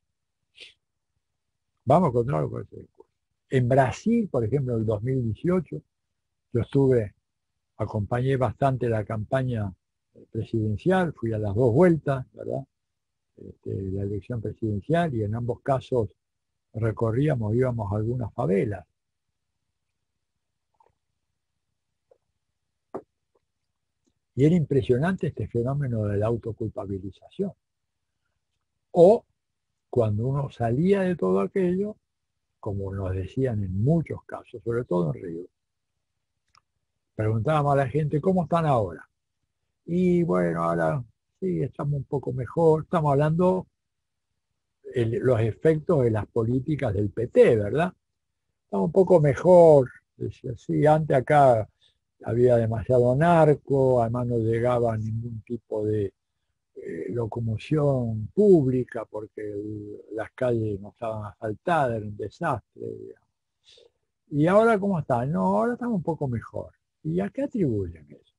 Vamos a encontrarnos con ese discurso. En Brasil, por ejemplo, en el 2018, yo acompañé bastante la campaña presidencial, fui a las dos vueltas, ¿verdad? La elección presidencial, y en ambos casos íbamos a algunas favelas. Y era impresionante este fenómeno de la autoculpabilización. O cuando uno salía de todo aquello, como nos decían en muchos casos, sobre todo en Río, preguntábamos a la gente, ¿cómo están ahora? Y bueno, ahora sí, estamos un poco mejor. Estamos hablando de los efectos de las políticas del PT, ¿verdad? Estamos un poco mejor. Decía, sí, antes acá había demasiado narco, además no llegaba ningún tipo de locomoción pública porque las calles no estaban asfaltadas, era un desastre. Digamos. ¿Y ahora cómo está? No, ahora estamos un poco mejor. ¿Y a qué atribuyen eso?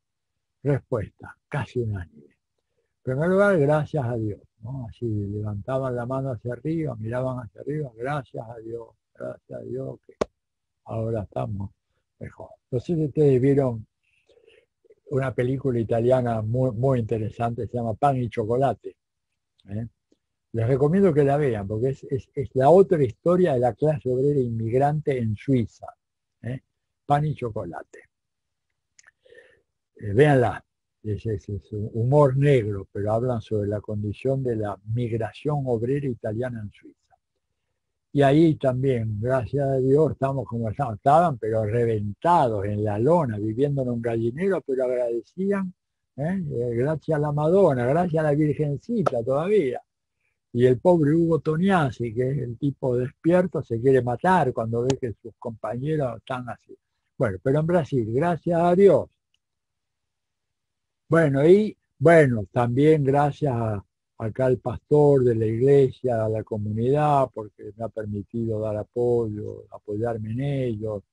Respuesta, casi unánime. En primer lugar, gracias a Dios. ¿No? Así levantaban la mano hacia arriba, miraban hacia arriba, gracias a Dios que ahora estamos mejor. No sé si ustedes vieron una película italiana muy, muy interesante, se llama Pan y Chocolate. ¿eh? Les recomiendo que la vean, porque es la otra historia de la clase obrera inmigrante en Suiza. ¿eh? Pan y Chocolate. Véanla. Es humor negro, pero hablan sobre la condición de la migración obrera italiana en Suiza. Y ahí también, gracias a Dios, estamos como estaban, pero reventados en la lona, viviendo en un gallinero, pero agradecían, gracias a la Madonna, gracias a la Virgencita todavía. Y el pobre Hugo Tognazzi, que es el tipo despierto, se quiere matar cuando ve que sus compañeros están así. Bueno, pero en Brasil, gracias a Dios. Bueno, y bueno, también gracias acá al pastor de la iglesia, a la comunidad, porque me ha permitido dar apoyo, apoyarme en ellos,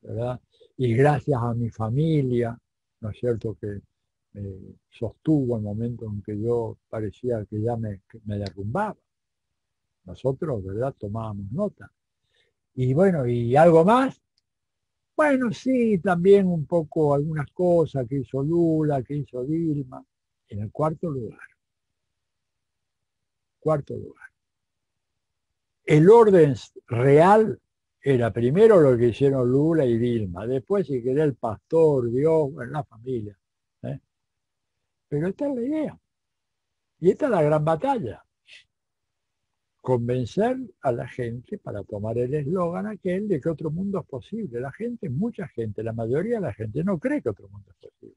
¿verdad? Y gracias a mi familia, ¿no es cierto?, que me sostuvo en momentos en que yo parecía que me derrumbaba. Nosotros, ¿verdad?, tomábamos nota. Y bueno, ¿y algo más? Bueno, sí, también un poco algunas cosas que hizo Lula, que hizo Dilma. En el cuarto lugar. El orden real era primero lo que hicieron Lula y Dilma, después si quería el pastor, Dios, bueno, la familia. ¿Eh? Pero esta es la idea. Y esta es la gran batalla. Convencer a la gente para tomar el eslogan aquel de que otro mundo es posible. La gente, mucha gente, la mayoría de la gente no cree que otro mundo es posible.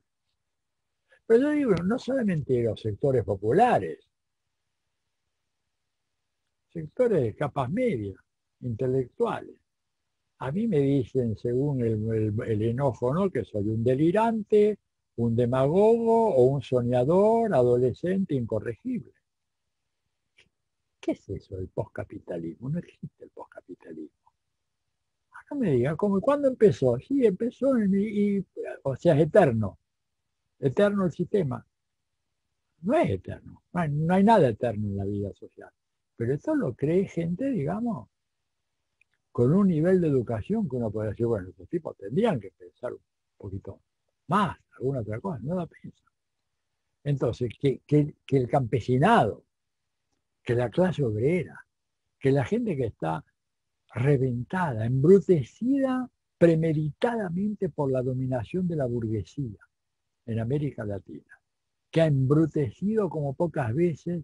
Pero yo digo, no solamente los sectores populares, sectores de capas medias, intelectuales. A mí me dicen, según el enojo, ¿no?, que soy un delirante, un demagogo o un soñador, adolescente, incorregible. ¿Qué es eso del poscapitalismo? No existe el poscapitalismo. No me digan, ¿cuándo empezó? Sí, empezó, o sea, es eterno el sistema. No es eterno, no hay nada eterno en la vida social. Pero esto lo cree gente, digamos, con un nivel de educación que uno puede decir, bueno, estos tipos tendrían que pensar un poquito más, alguna otra cosa, no la piensan. Entonces, que el campesinado, que la clase obrera, que la gente que está reventada, embrutecida premeditadamente por la dominación de la burguesía en América Latina, que ha embrutecido como pocas veces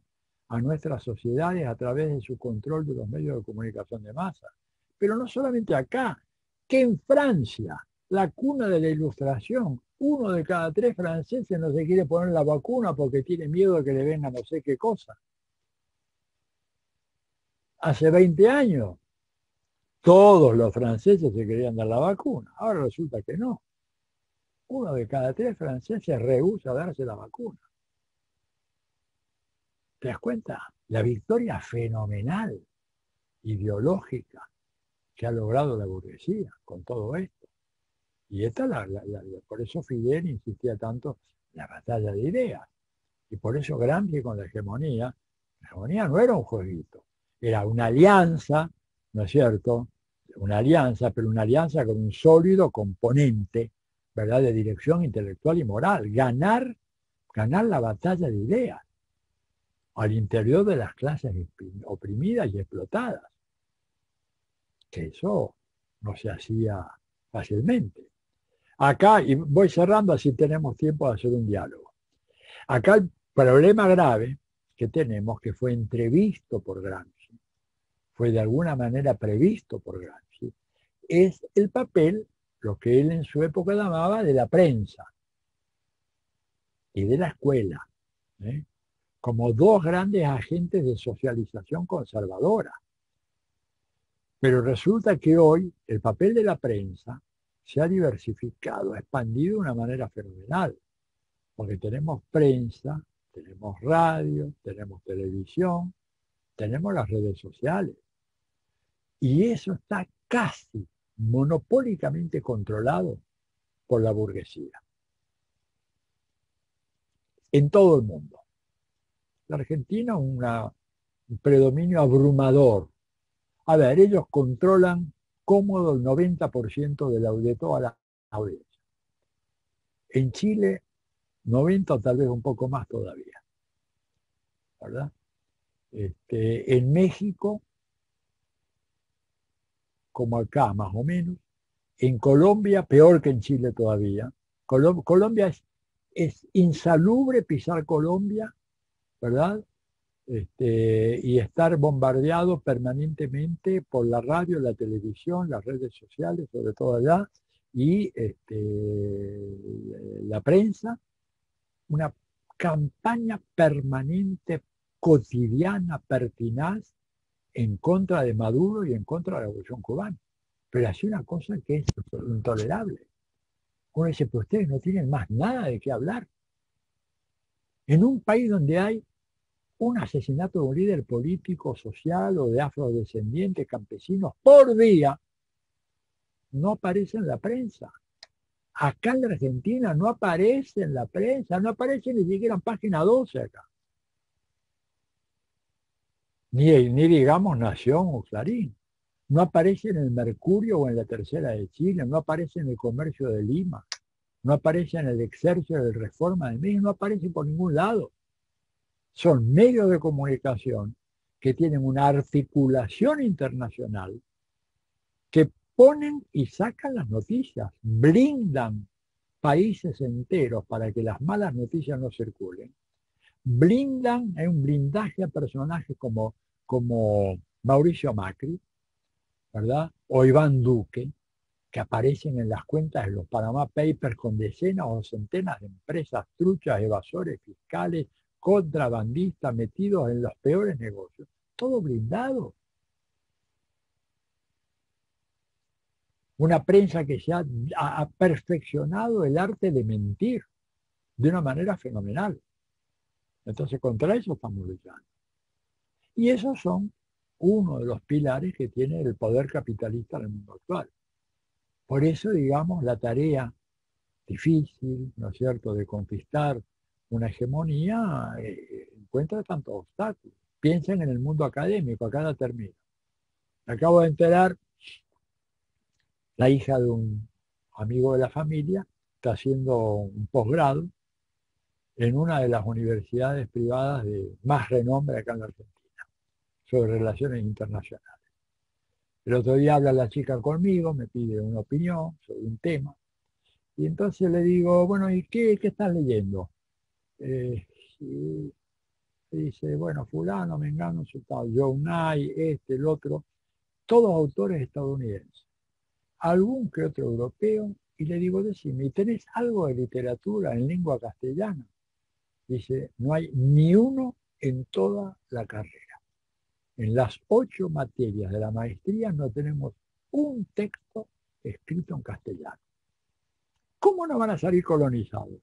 a nuestras sociedades a través de su control de los medios de comunicación de masa. Pero no solamente acá, que en Francia, la cuna de la ilustración, uno de cada 3 franceses no se quiere poner la vacuna porque tiene miedo de que le venga no sé qué cosa. Hace 20 años, todos los franceses se querían dar la vacuna. Ahora resulta que no. Uno de cada 3 franceses rehúsa darse la vacuna. ¿Te das cuenta? La victoria fenomenal, ideológica, que ha logrado la burguesía con todo esto. Y esta, por eso Fidel insistía tanto en la batalla de ideas. Y por eso Gramsci con la hegemonía no era un jueguito, era una alianza, ¿no es cierto? Una alianza, pero una alianza con un sólido componente, ¿verdad?, de dirección intelectual y moral. Ganar la batalla de ideas al interior de las clases oprimidas y explotadas. Que eso no se hacía fácilmente. Acá, y voy cerrando así tenemos tiempo de hacer un diálogo. Acá el problema grave que tenemos, que fue entrevisto por Gramsci, fue de alguna manera previsto por Gramsci, es el papel, lo que él en su época llamaba de la prensa y de la escuela, ¿eh?, como dos grandes agentes de socialización conservadora. Pero resulta que hoy el papel de la prensa se ha diversificado, ha expandido de una manera fenomenal, porque tenemos prensa, tenemos radio, tenemos televisión, tenemos las redes sociales. Y eso está casi monopólicamente controlado por la burguesía, en todo el mundo. La Argentina, un predominio abrumador. A ver, ellos controlan cómodo el 90% de toda la audiencia. En Chile, 90 o tal vez un poco más todavía, ¿verdad? En México, como acá más o menos. En Colombia, peor que en Chile todavía. Colombia es insalubre pisar Colombia, ¿verdad? Y estar bombardeado permanentemente por la radio, la televisión, las redes sociales, sobre todo allá, y la prensa, una campaña permanente, cotidiana, pertinaz, en contra de Maduro y en contra de la Revolución Cubana. Pero así una cosa que es intolerable. Uno dice, pues ustedes no tienen más nada de qué hablar. En un país donde hay un asesinato de un líder político, social o de afrodescendientes campesinos por día, no aparece en la prensa. Acá en la Argentina no aparece en la prensa, no aparece ni siquiera en página 12 acá. Ni digamos Nación o Clarín. no aparece en el Mercurio o en la Tercera de Chile, no aparece en el Comercio de Lima, no aparece en el Excelsior del Reforma de México, no aparece por ningún lado. Son medios de comunicación que tienen una articulación internacional, que ponen y sacan las noticias, blindan países enteros para que las malas noticias no circulen, blindan, hay un blindaje a personajes como Mauricio Macri, ¿verdad? O Iván Duque, que aparecen en las cuentas de los Panama Papers con decenas o centenas de empresas truchas, evasores fiscales, contrabandistas metidos en los peores negocios. Todo blindado. Una prensa que se ha perfeccionado el arte de mentir de una manera fenomenal. Entonces, contra eso estamos luchando. Y esos son uno de los pilares que tiene el poder capitalista en el mundo actual. Por eso, digamos, la tarea difícil, ¿no es cierto?, de conquistar una hegemonía, encuentra tantos obstáculos. Piensen en el mundo académico, acá la termino. Acabo de enterar, la hija de un amigo de la familia está haciendo un posgrado en una de las universidades privadas de más renombre acá en la Argentina, sobre relaciones internacionales. El otro día habla la chica conmigo, me pide una opinión sobre un tema, y entonces le digo, bueno, ¿y qué estás leyendo? Y dice, bueno, fulano, mengano, Joe Nye, el otro, todos autores estadounidenses, algún que otro europeo, y le digo, decime, ¿tenés algo de literatura en lengua castellana? Dice, no hay ni uno en toda la carrera. En las 8 materias de la maestría no tenemos un texto escrito en castellano. ¿Cómo no van a salir colonizados?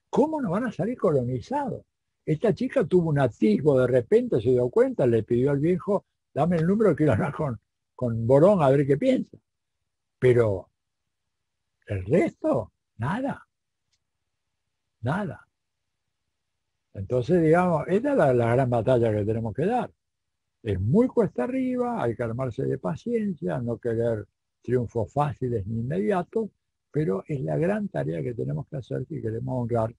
¿Cómo no van a salir colonizados? Esta chica tuvo un atisbo, de repente se dio cuenta, le pidió al viejo, dame el número, quiero hablar con Borón a ver qué piensa. Pero el resto, nada, nada. Entonces, digamos, esta es la gran batalla que tenemos que dar. Es muy cuesta arriba, hay que armarse de paciencia, no querer triunfos fáciles ni inmediatos, pero es la gran tarea que tenemos que hacer si queremos honrar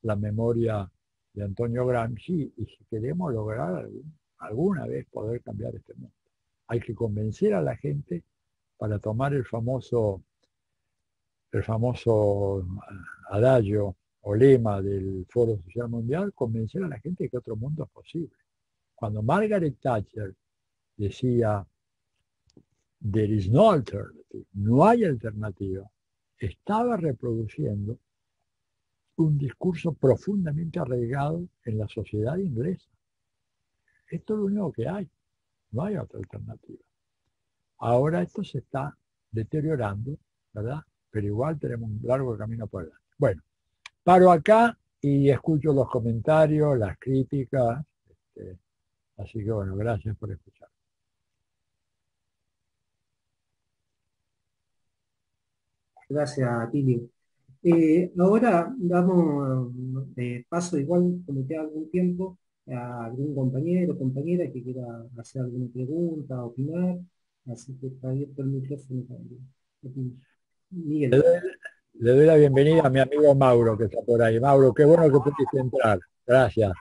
la memoria de Antonio Gramsci y si queremos lograr alguna vez poder cambiar este mundo. Hay que convencer a la gente para tomar el famoso adagio o lema del Foro Social Mundial, convencer a la gente de que otro mundo es posible. Cuando Margaret Thatcher decía, there is no alternative, no hay alternativa, estaba reproduciendo un discurso profundamente arraigado en la sociedad inglesa. Esto es lo único que hay, no hay otra alternativa. Ahora esto se está deteriorando, ¿verdad? Pero igual tenemos un largo camino por delante. Bueno, paro acá y escucho los comentarios, las críticas, así que bueno, gracias por escuchar. Gracias, Tilio. Ahora damos paso, igual como queda algún tiempo, a algún compañero o compañera que quiera hacer alguna pregunta, opinar. Así que está abierto el micrófono también. Le Miguel. doy, le doy la bienvenida a mi amigo Mauro, que está por ahí. Mauro, qué bueno que pudiste entrar. Gracias.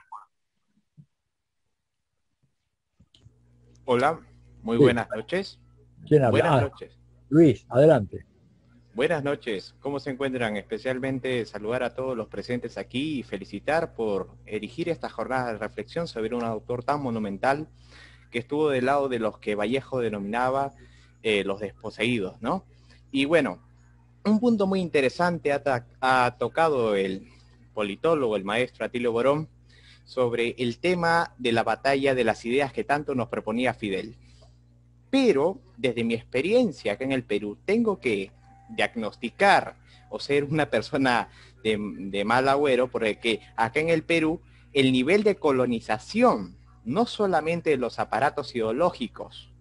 Hola, muy Sí, buenas noches. ¿quién habla? Buenas noches. Luis, adelante. Buenas noches. ¿Cómo se encuentran? Especialmente saludar a todos los presentes aquí y felicitar por erigir esta jornada de reflexión sobre un autor tan monumental que estuvo del lado de los que Vallejo denominaba los desposeídos, ¿no? Y bueno, un punto muy interesante ha tocado el politólogo, el maestro Atilio Borón, sobre el tema de la batalla de las ideas que tanto nos proponía Fidel. Pero desde mi experiencia acá en el Perú, tengo que diagnosticar o ser una persona de mal agüero, porque acá en el Perú el nivel de colonización, no solamente de los aparatos ideológicos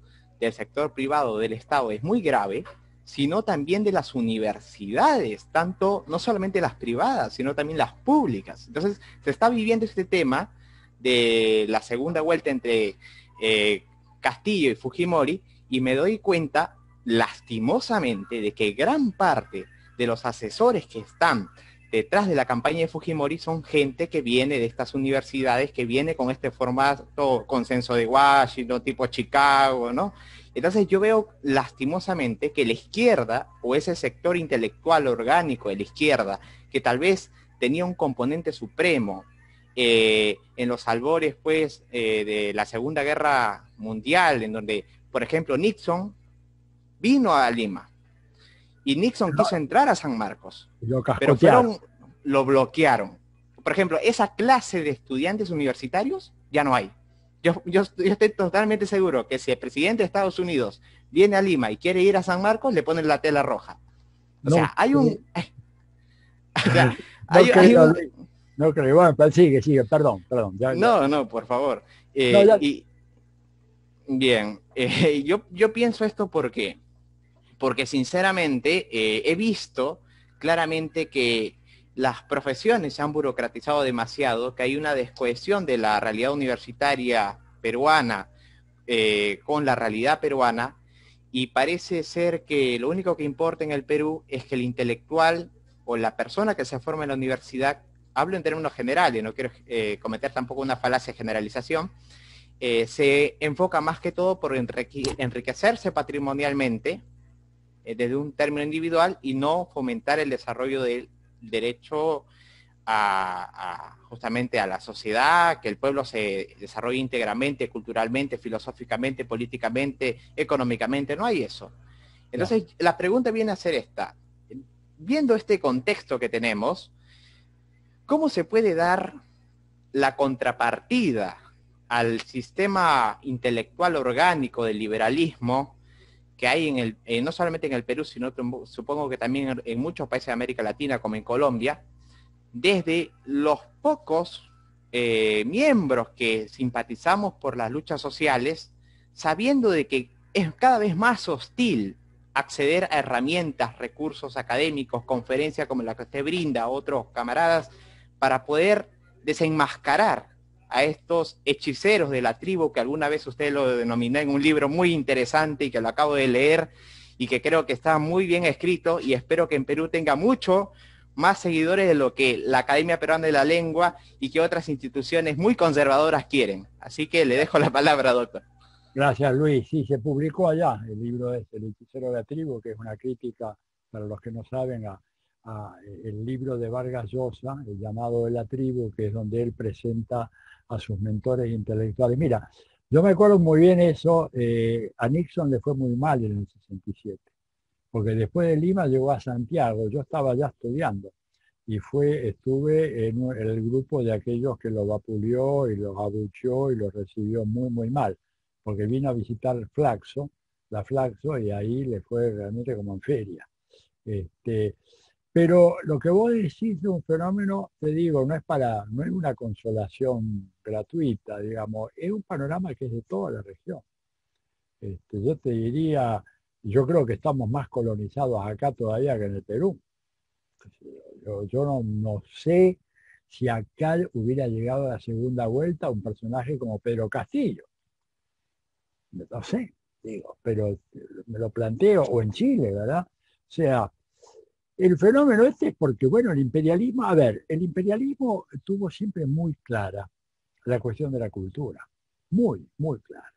del sector privado del Estado, es muy grave, sino también de las universidades, tanto no solamente las privadas, sino también las públicas. Entonces se está viviendo este tema de la segunda vuelta entre Castillo y Fujimori, y me doy cuenta, lastimosamente, de que gran parte de los asesores que están detrás de la campaña de Fujimori son gente que viene de estas universidades, que viene con este formato consenso de Washington, tipo Chicago, ¿no? Entonces yo veo lastimosamente que la izquierda, o ese sector intelectual orgánico de la izquierda, que tal vez tenía un componente supremo en los albores pues de la Segunda Guerra Mundial, en donde, por ejemplo, Nixon vino a Lima, y Nixon quiso entrar a San Marcos, pero lo bloquearon. Por ejemplo, esa clase de estudiantes universitarios ya no hay. Yo estoy totalmente seguro que si el presidente de Estados Unidos viene a Lima y quiere ir a San Marcos, le ponen la tela roja. O sea, hay un... O sea, hay un... No creo, bueno, sigue, perdón. No, por favor. Bien, yo pienso esto porque sinceramente he visto claramente que las profesiones se han burocratizado demasiado, que hay una descohesión de la realidad universitaria peruana con la realidad peruana, y parece ser que lo único que importa en el Perú es que el intelectual o la persona que se forma en la universidad, hablo en términos generales, no quiero cometer tampoco una falacia de generalización, se enfoca más que todo por enriquecerse patrimonialmente, desde un término individual, y no fomentar el desarrollo del derecho justamente a la sociedad, que el pueblo se desarrolle íntegramente, culturalmente, filosóficamente, políticamente, económicamente. No hay eso. Entonces, la pregunta viene a ser esta. Viendo este contexto que tenemos, ¿cómo se puede dar la contrapartida al sistema intelectual orgánico del liberalismo que hay no solamente en el Perú, sino supongo que también en muchos países de América Latina, como en Colombia, desde los pocos miembros que simpatizamos por las luchas sociales, sabiendo de que es cada vez más hostil acceder a herramientas, recursos académicos, conferencias como la que usted brinda a otros camaradas, para poder desenmascarar a estos hechiceros de la tribu, que alguna vez usted lo denominó en un libro muy interesante y que lo acabo de leer y que creo que está muy bien escrito, y espero que en Perú tenga mucho más seguidores de lo que la Academia Peruana de la Lengua y que otras instituciones muy conservadoras quieren. Así que le dejo la palabra, doctor. Gracias, Luis. Sí, se publicó allá el libro El hechicero de la tribu, que es una crítica, para los que no saben, a el libro de Vargas Llosa, el llamado de la tribu, que es donde él presenta a sus mentores intelectuales. Mira, yo me acuerdo muy bien eso, a Nixon le fue muy mal en el 67, porque después de Lima llegó a Santiago, yo estaba ya estudiando, y estuve en el grupo de aquellos que lo vapuleó y los abucheó y los recibió muy, muy mal, porque vino a visitar la Flaxo, y ahí le fue realmente como en feria. Pero lo que vos decís de un fenómeno, te digo, no es una consolación gratuita, digamos, es un panorama que es de toda la región. Yo te diría, yo creo que estamos más colonizados acá todavía que en el Perú. Yo no sé si acá hubiera llegado a la segunda vuelta un personaje como Pedro Castillo. No sé, digo, pero me lo planteo, o en Chile, ¿verdad? O sea, el fenómeno este es porque, bueno, el imperialismo tuvo siempre muy clara la cuestión de la cultura, muy, muy clara.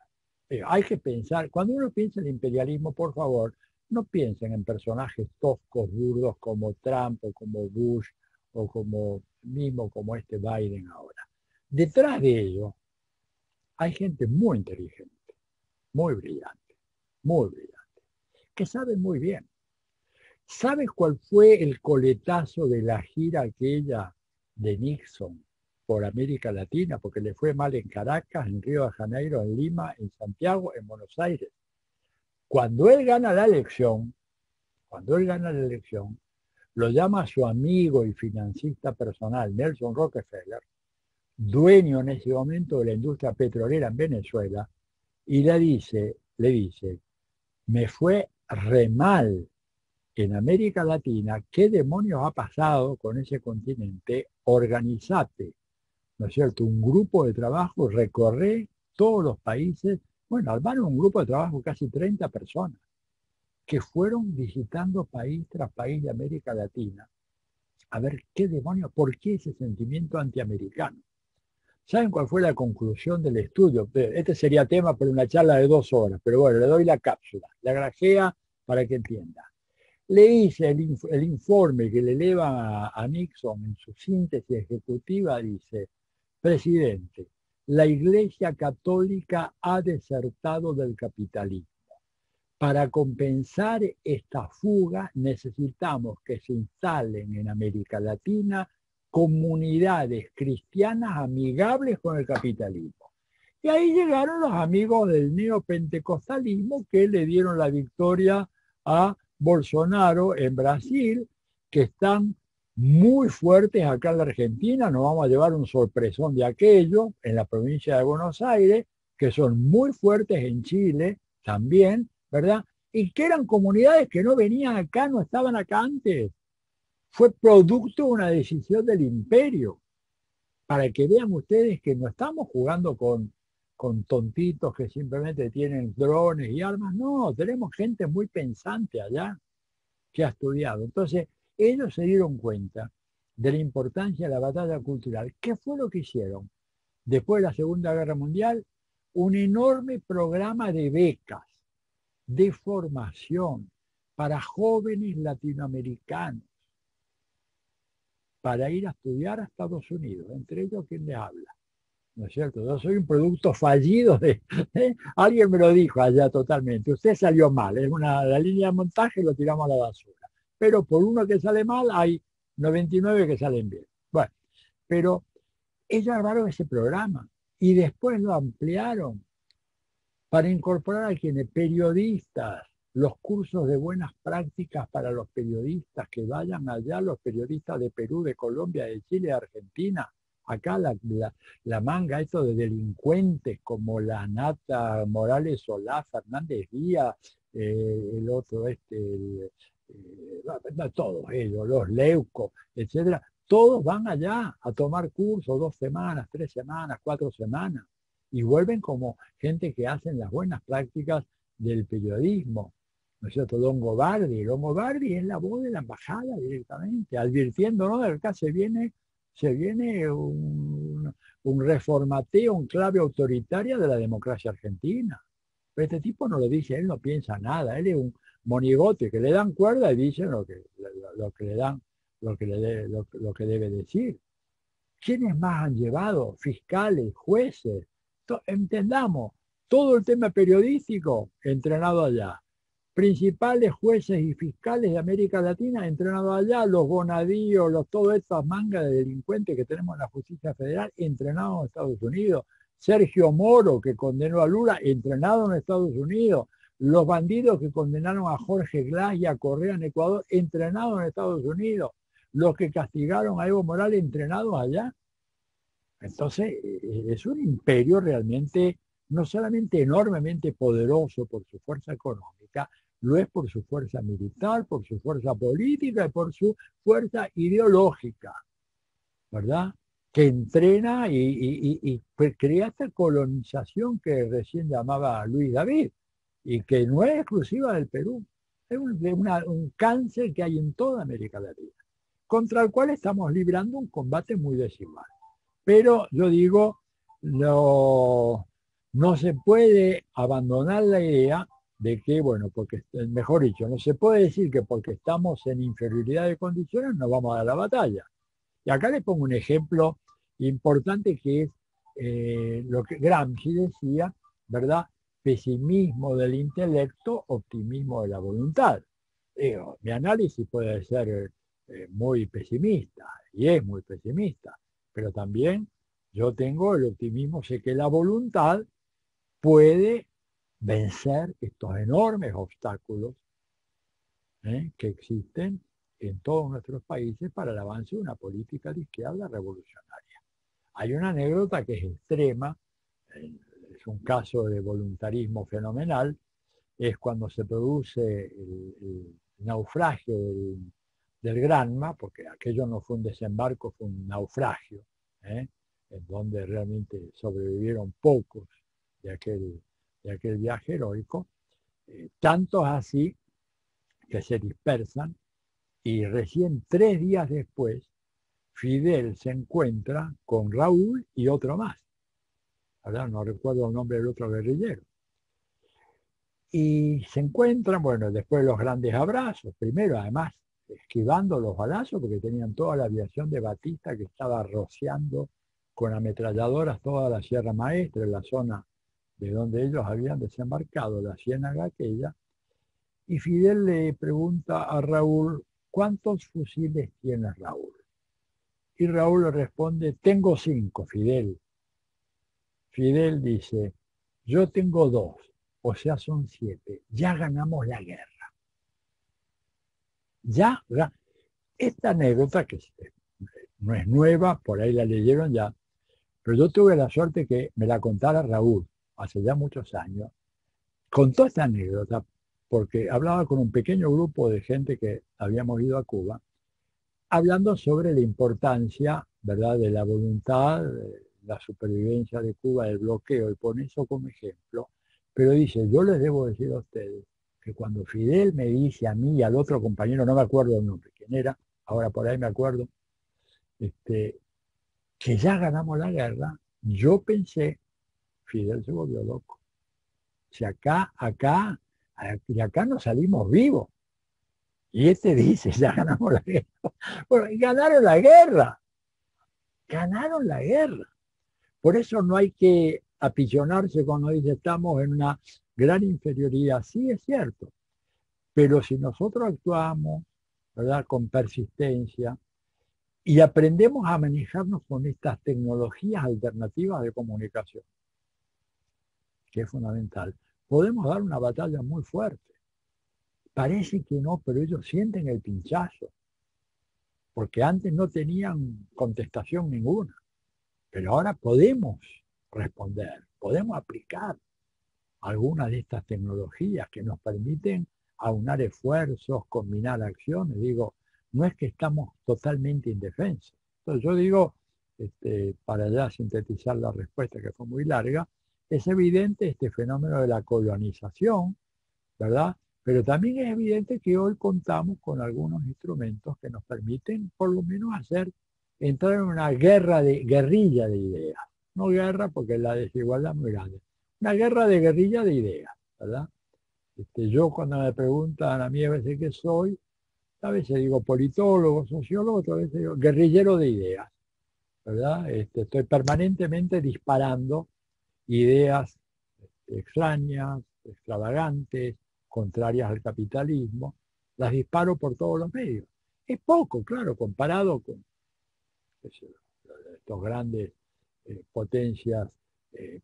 Hay que pensar, cuando uno piensa en el imperialismo, por favor, no piensen en personajes toscos, burdos como Trump o como Bush o como este Biden ahora. Detrás de ello hay gente muy inteligente, muy brillante, que sabe muy bien. ¿Sabes cuál fue el coletazo de la gira aquella de Nixon por América Latina? Porque le fue mal en Caracas, en Río de Janeiro, en Lima, en Santiago, en Buenos Aires. Cuando él gana la elección, lo llama a su amigo y financista personal, Nelson Rockefeller, dueño en ese momento de la industria petrolera en Venezuela, y le dice, me fue re mal en América Latina, ¿qué demonios ha pasado con ese continente? Organizate, ¿no es cierto? Un grupo de trabajo, recorre todos los países, bueno, armaron un grupo de trabajo, casi 30 personas, que fueron visitando país tras país de América Latina, a ver qué demonios, por qué ese sentimiento antiamericano. ¿Saben cuál fue la conclusión del estudio? Este sería tema para una charla de 2 horas, pero bueno, le doy la cápsula, la grajea para que entienda. Le hice el informe que le eleva a Nixon en su síntesis ejecutiva, dice: presidente, la Iglesia Católica ha desertado del capitalismo. Para compensar esta fuga necesitamos que se instalen en América Latina comunidades cristianas amigables con el capitalismo. Y ahí llegaron los amigos del neopentecostalismo que le dieron la victoria a Bolsonaro en Brasil, que están muy fuertes acá en la Argentina. Nos vamos a llevar un sorpresón de aquello en la provincia de Buenos Aires, que son muy fuertes en Chile también, ¿verdad? Y que eran comunidades que no venían acá, no estaban acá antes. Fue producto de una decisión del imperio. Para que vean ustedes que no estamos jugando con tontitos que simplemente tienen drones y armas. No, tenemos gente muy pensante allá que ha estudiado. Entonces, ellos se dieron cuenta de la importancia de la batalla cultural. ¿Qué fue lo que hicieron? Después de la Segunda Guerra Mundial, un enorme programa de becas, de formación para jóvenes latinoamericanos, para ir a estudiar a Estados Unidos, entre ellos quien les habla. ¿No es cierto? Yo soy un producto fallido de... Alguien me lo dijo allá totalmente. Usted salió mal. Es la línea de montaje, lo tiramos a la basura. Pero por uno que sale mal, hay 99 que salen bien. Bueno, pero ellos armaron ese programa y después lo ampliaron para incorporar a quienes periodistas, los cursos de buenas prácticas para los periodistas que vayan allá, los periodistas de Perú, de Colombia, de Chile, de Argentina. Acá la manga, esto de delincuentes como la Nata Morales Solá, Fernández Díaz, el otro, todos ellos, los Leucos, etcétera, todos van allá a tomar cursos 2 semanas, 3 semanas, 4 semanas, y vuelven como gente que hacen las buenas prácticas del periodismo. ¿No es cierto? Don Gobardi es la voz de la embajada directamente, advirtiéndonos de que acá se viene un reformateo, un clave autoritaria de la democracia argentina. Pero este tipo no lo dice, él no piensa nada, él es un monigote que le dan cuerda y dicen lo que le dan, lo que debe decir. ¿Quiénes más han llevado? Fiscales, jueces. Entendamos, todo el tema periodístico entrenado allá. Principales jueces y fiscales de América Latina entrenados allá, los Bonadíos, todas estas mangas de delincuentes que tenemos en la justicia federal, entrenados en Estados Unidos. Sergio Moro, que condenó a Lula, entrenado en Estados Unidos. Los bandidos que condenaron a Jorge Glass y a Correa en Ecuador, entrenados en Estados Unidos. Los que castigaron a Evo Morales, entrenados allá. Entonces, es un imperio realmente, no solamente enormemente poderoso por su fuerza económica, lo es por su fuerza militar, por su fuerza política y por su fuerza ideológica, ¿verdad? Que entrena y crea esta colonización que recién llamaba Luis David y que no es exclusiva del Perú, es un cáncer que hay en toda América Latina, contra el cual estamos librando un combate muy desigual. Pero yo digo, no se puede abandonar la idea de que, bueno, porque, mejor dicho, no se puede decir que porque estamos en inferioridad de condiciones nos vamos a dar la batalla. Y acá les pongo un ejemplo importante que es lo que Gramsci decía, ¿verdad? Pesimismo del intelecto, optimismo de la voluntad. Digo, mi análisis puede ser muy pesimista, y es muy pesimista, pero también yo tengo el optimismo, sé que la voluntad puede vencer estos enormes obstáculos que existen en todos nuestros países para el avance de una política de izquierda revolucionaria. Hay una anécdota que es extrema, es un caso de voluntarismo fenomenal, es cuando se produce el naufragio del Granma, porque aquello no fue un desembarco, fue un naufragio, en donde realmente sobrevivieron pocos de aquel viaje heroico, tantos así que se dispersan y recién 3 días después Fidel se encuentra con Raúl y otro más. Ahora no recuerdo el nombre del otro guerrillero. Y se encuentran, bueno, después los grandes abrazos, primero además esquivando los balazos porque tenían toda la aviación de Batista que estaba rociando con ametralladoras toda la Sierra Maestra, en la zona de donde ellos habían desembarcado, la ciénaga aquella, y Fidel le pregunta a Raúl, ¿cuántos fusiles tiene Raúl? Y Raúl le responde, tengo 5, Fidel. Fidel dice, yo tengo 2, o sea son 7, ya ganamos la guerra. Ya, esta anécdota, que no es nueva, por ahí la leyeron ya, pero yo tuve la suerte que me la contara Raúl, hace ya muchos años. Contó esta anécdota porque hablaba con un pequeño grupo de gente que habíamos ido a Cuba, hablando sobre la importancia, ¿verdad?, de la voluntad, de la supervivencia de Cuba, del bloqueo, y pone eso como ejemplo. Pero dice, yo les debo decir a ustedes que cuando Fidel me dice a mí y al otro compañero, no me acuerdo el nombre, quién era, ahora por ahí me acuerdo, que ya ganamos la guerra, yo pensé, Fidel se volvió loco. Si acá no salimos vivos. Y este dice, ya ganamos la guerra. Bueno, y ganaron la guerra. Ganaron la guerra. Por eso no hay que apillonarse cuando dice estamos en una gran inferioridad. Sí, es cierto. Pero si nosotros actuamos, ¿verdad?, con persistencia y aprendemos a manejarnos con estas tecnologías alternativas de comunicación, que es fundamental, podemos dar una batalla muy fuerte. Parece que no, pero ellos sienten el pinchazo, porque antes no tenían contestación ninguna, pero ahora podemos responder, podemos aplicar algunas de estas tecnologías que nos permiten aunar esfuerzos, combinar acciones. Digo, no es que estamos totalmente indefensos. Entonces yo digo, para ya sintetizar la respuesta que fue muy larga, es evidente este fenómeno de la colonización, ¿verdad? Pero también es evidente que hoy contamos con algunos instrumentos que nos permiten por lo menos entrar en una guerrilla de ideas. No guerra porque la desigualdad es muy grande. Una guerra de guerrilla de ideas, ¿verdad? Yo cuando me preguntan a mí a veces qué soy, a veces digo politólogo, sociólogo, otras veces digo guerrillero de ideas, ¿verdad? Estoy permanentemente disparando ideas extrañas, extravagantes, contrarias al capitalismo, las disparo por todos los medios. Es poco, claro, comparado con estos grandes potencias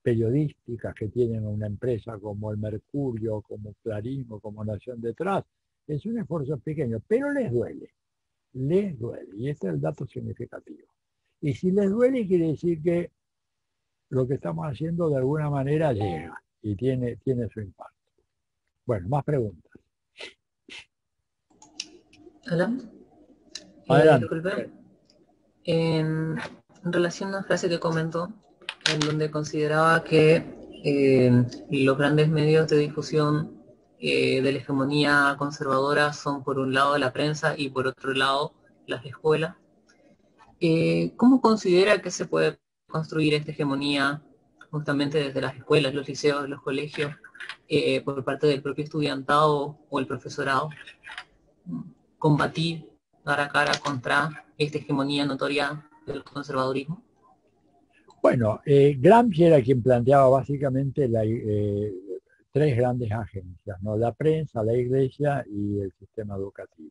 periodísticas que tienen una empresa como el Mercurio, como Clarín o como Nación detrás. Es un esfuerzo pequeño, pero les duele, y este es el dato significativo. Y si les duele quiere decir que lo que estamos haciendo de alguna manera llega y tiene su impacto. Bueno, más preguntas. Hola. Adelante. Disculpe. En relación a una frase que comentó, en donde consideraba que los grandes medios de difusión de la hegemonía conservadora son por un lado la prensa y por otro lado las escuelas. ¿Cómo considera que se puede construir esta hegemonía justamente desde las escuelas, los liceos, los colegios, por parte del propio estudiantado o el profesorado? Combatir cara a cara contra esta hegemonía notoria del conservadurismo. Bueno, Gramsci era quien planteaba básicamente tres grandes agencias, ¿no? La prensa, la iglesia y el sistema educativo.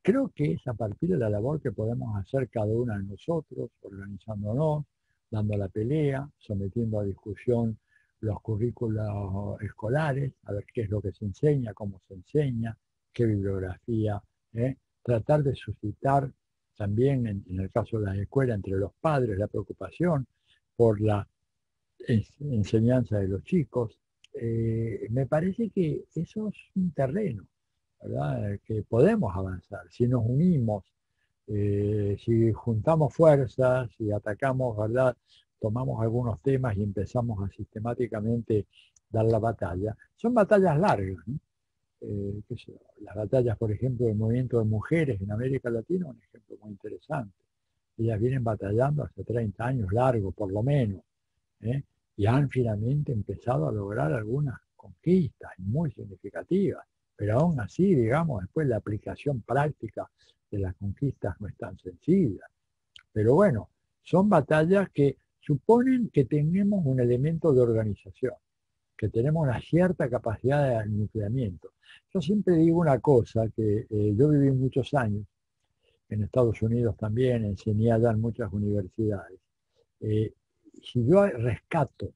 Creo que es a partir de la labor que podemos hacer cada uno de nosotros, organizándonos, dando la pelea, sometiendo a discusión los currículos escolares, a ver qué es lo que se enseña, cómo se enseña, qué bibliografía, tratar de suscitar también, en el caso de las escuelas, entre los padres, la preocupación por la enseñanza de los chicos. Me parece que eso es un terreno, ¿verdad?, que podemos avanzar si nos unimos, si juntamos fuerzas, si atacamos, ¿verdad?, tomamos algunos temas y empezamos a sistemáticamente dar la batalla. Son batallas largas, ¿no? Las batallas, por ejemplo, del movimiento de mujeres en América Latina, un ejemplo muy interesante. Ellas vienen batallando hace 30 años largo, por lo menos, ¿eh? Y han finalmente empezado a lograr algunas conquistas muy significativas, pero aún así, digamos, después la aplicación práctica de las conquistas no es tan sencilla. Pero bueno, son batallas que suponen que tenemos un elemento de organización, que tenemos una cierta capacidad de nucleamiento. Yo siempre digo una cosa, que yo viví muchos años en Estados Unidos también, enseñé allá en muchas universidades. Si yo rescato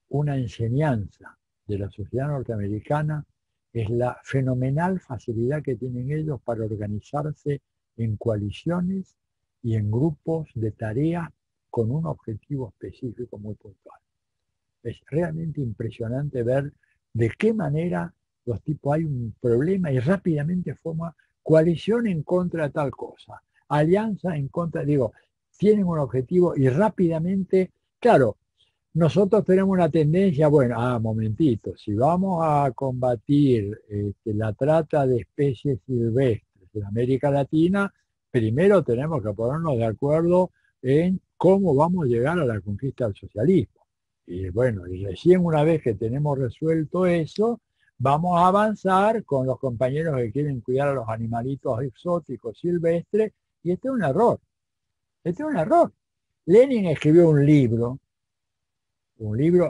una enseñanza de la sociedad norteamericana, es la fenomenal facilidad que tienen ellos para organizarse en coaliciones y en grupos de tareas con un objetivo específico muy puntual. Es realmente impresionante ver de qué manera los tipos hay un problema y rápidamente forman coalición en contra de tal cosa, alianza en contra, digo, tienen un objetivo y rápidamente, claro, nosotros tenemos una tendencia, bueno, momentito, si vamos a combatir la trata de especies silvestres en América Latina, primero tenemos que ponernos de acuerdo en cómo vamos a llegar a la conquista del socialismo. Y bueno, y recién una vez que tenemos resuelto eso, vamos a avanzar con los compañeros que quieren cuidar a los animalitos exóticos silvestres, y este es un error. Este es un error. Lenin escribió un libro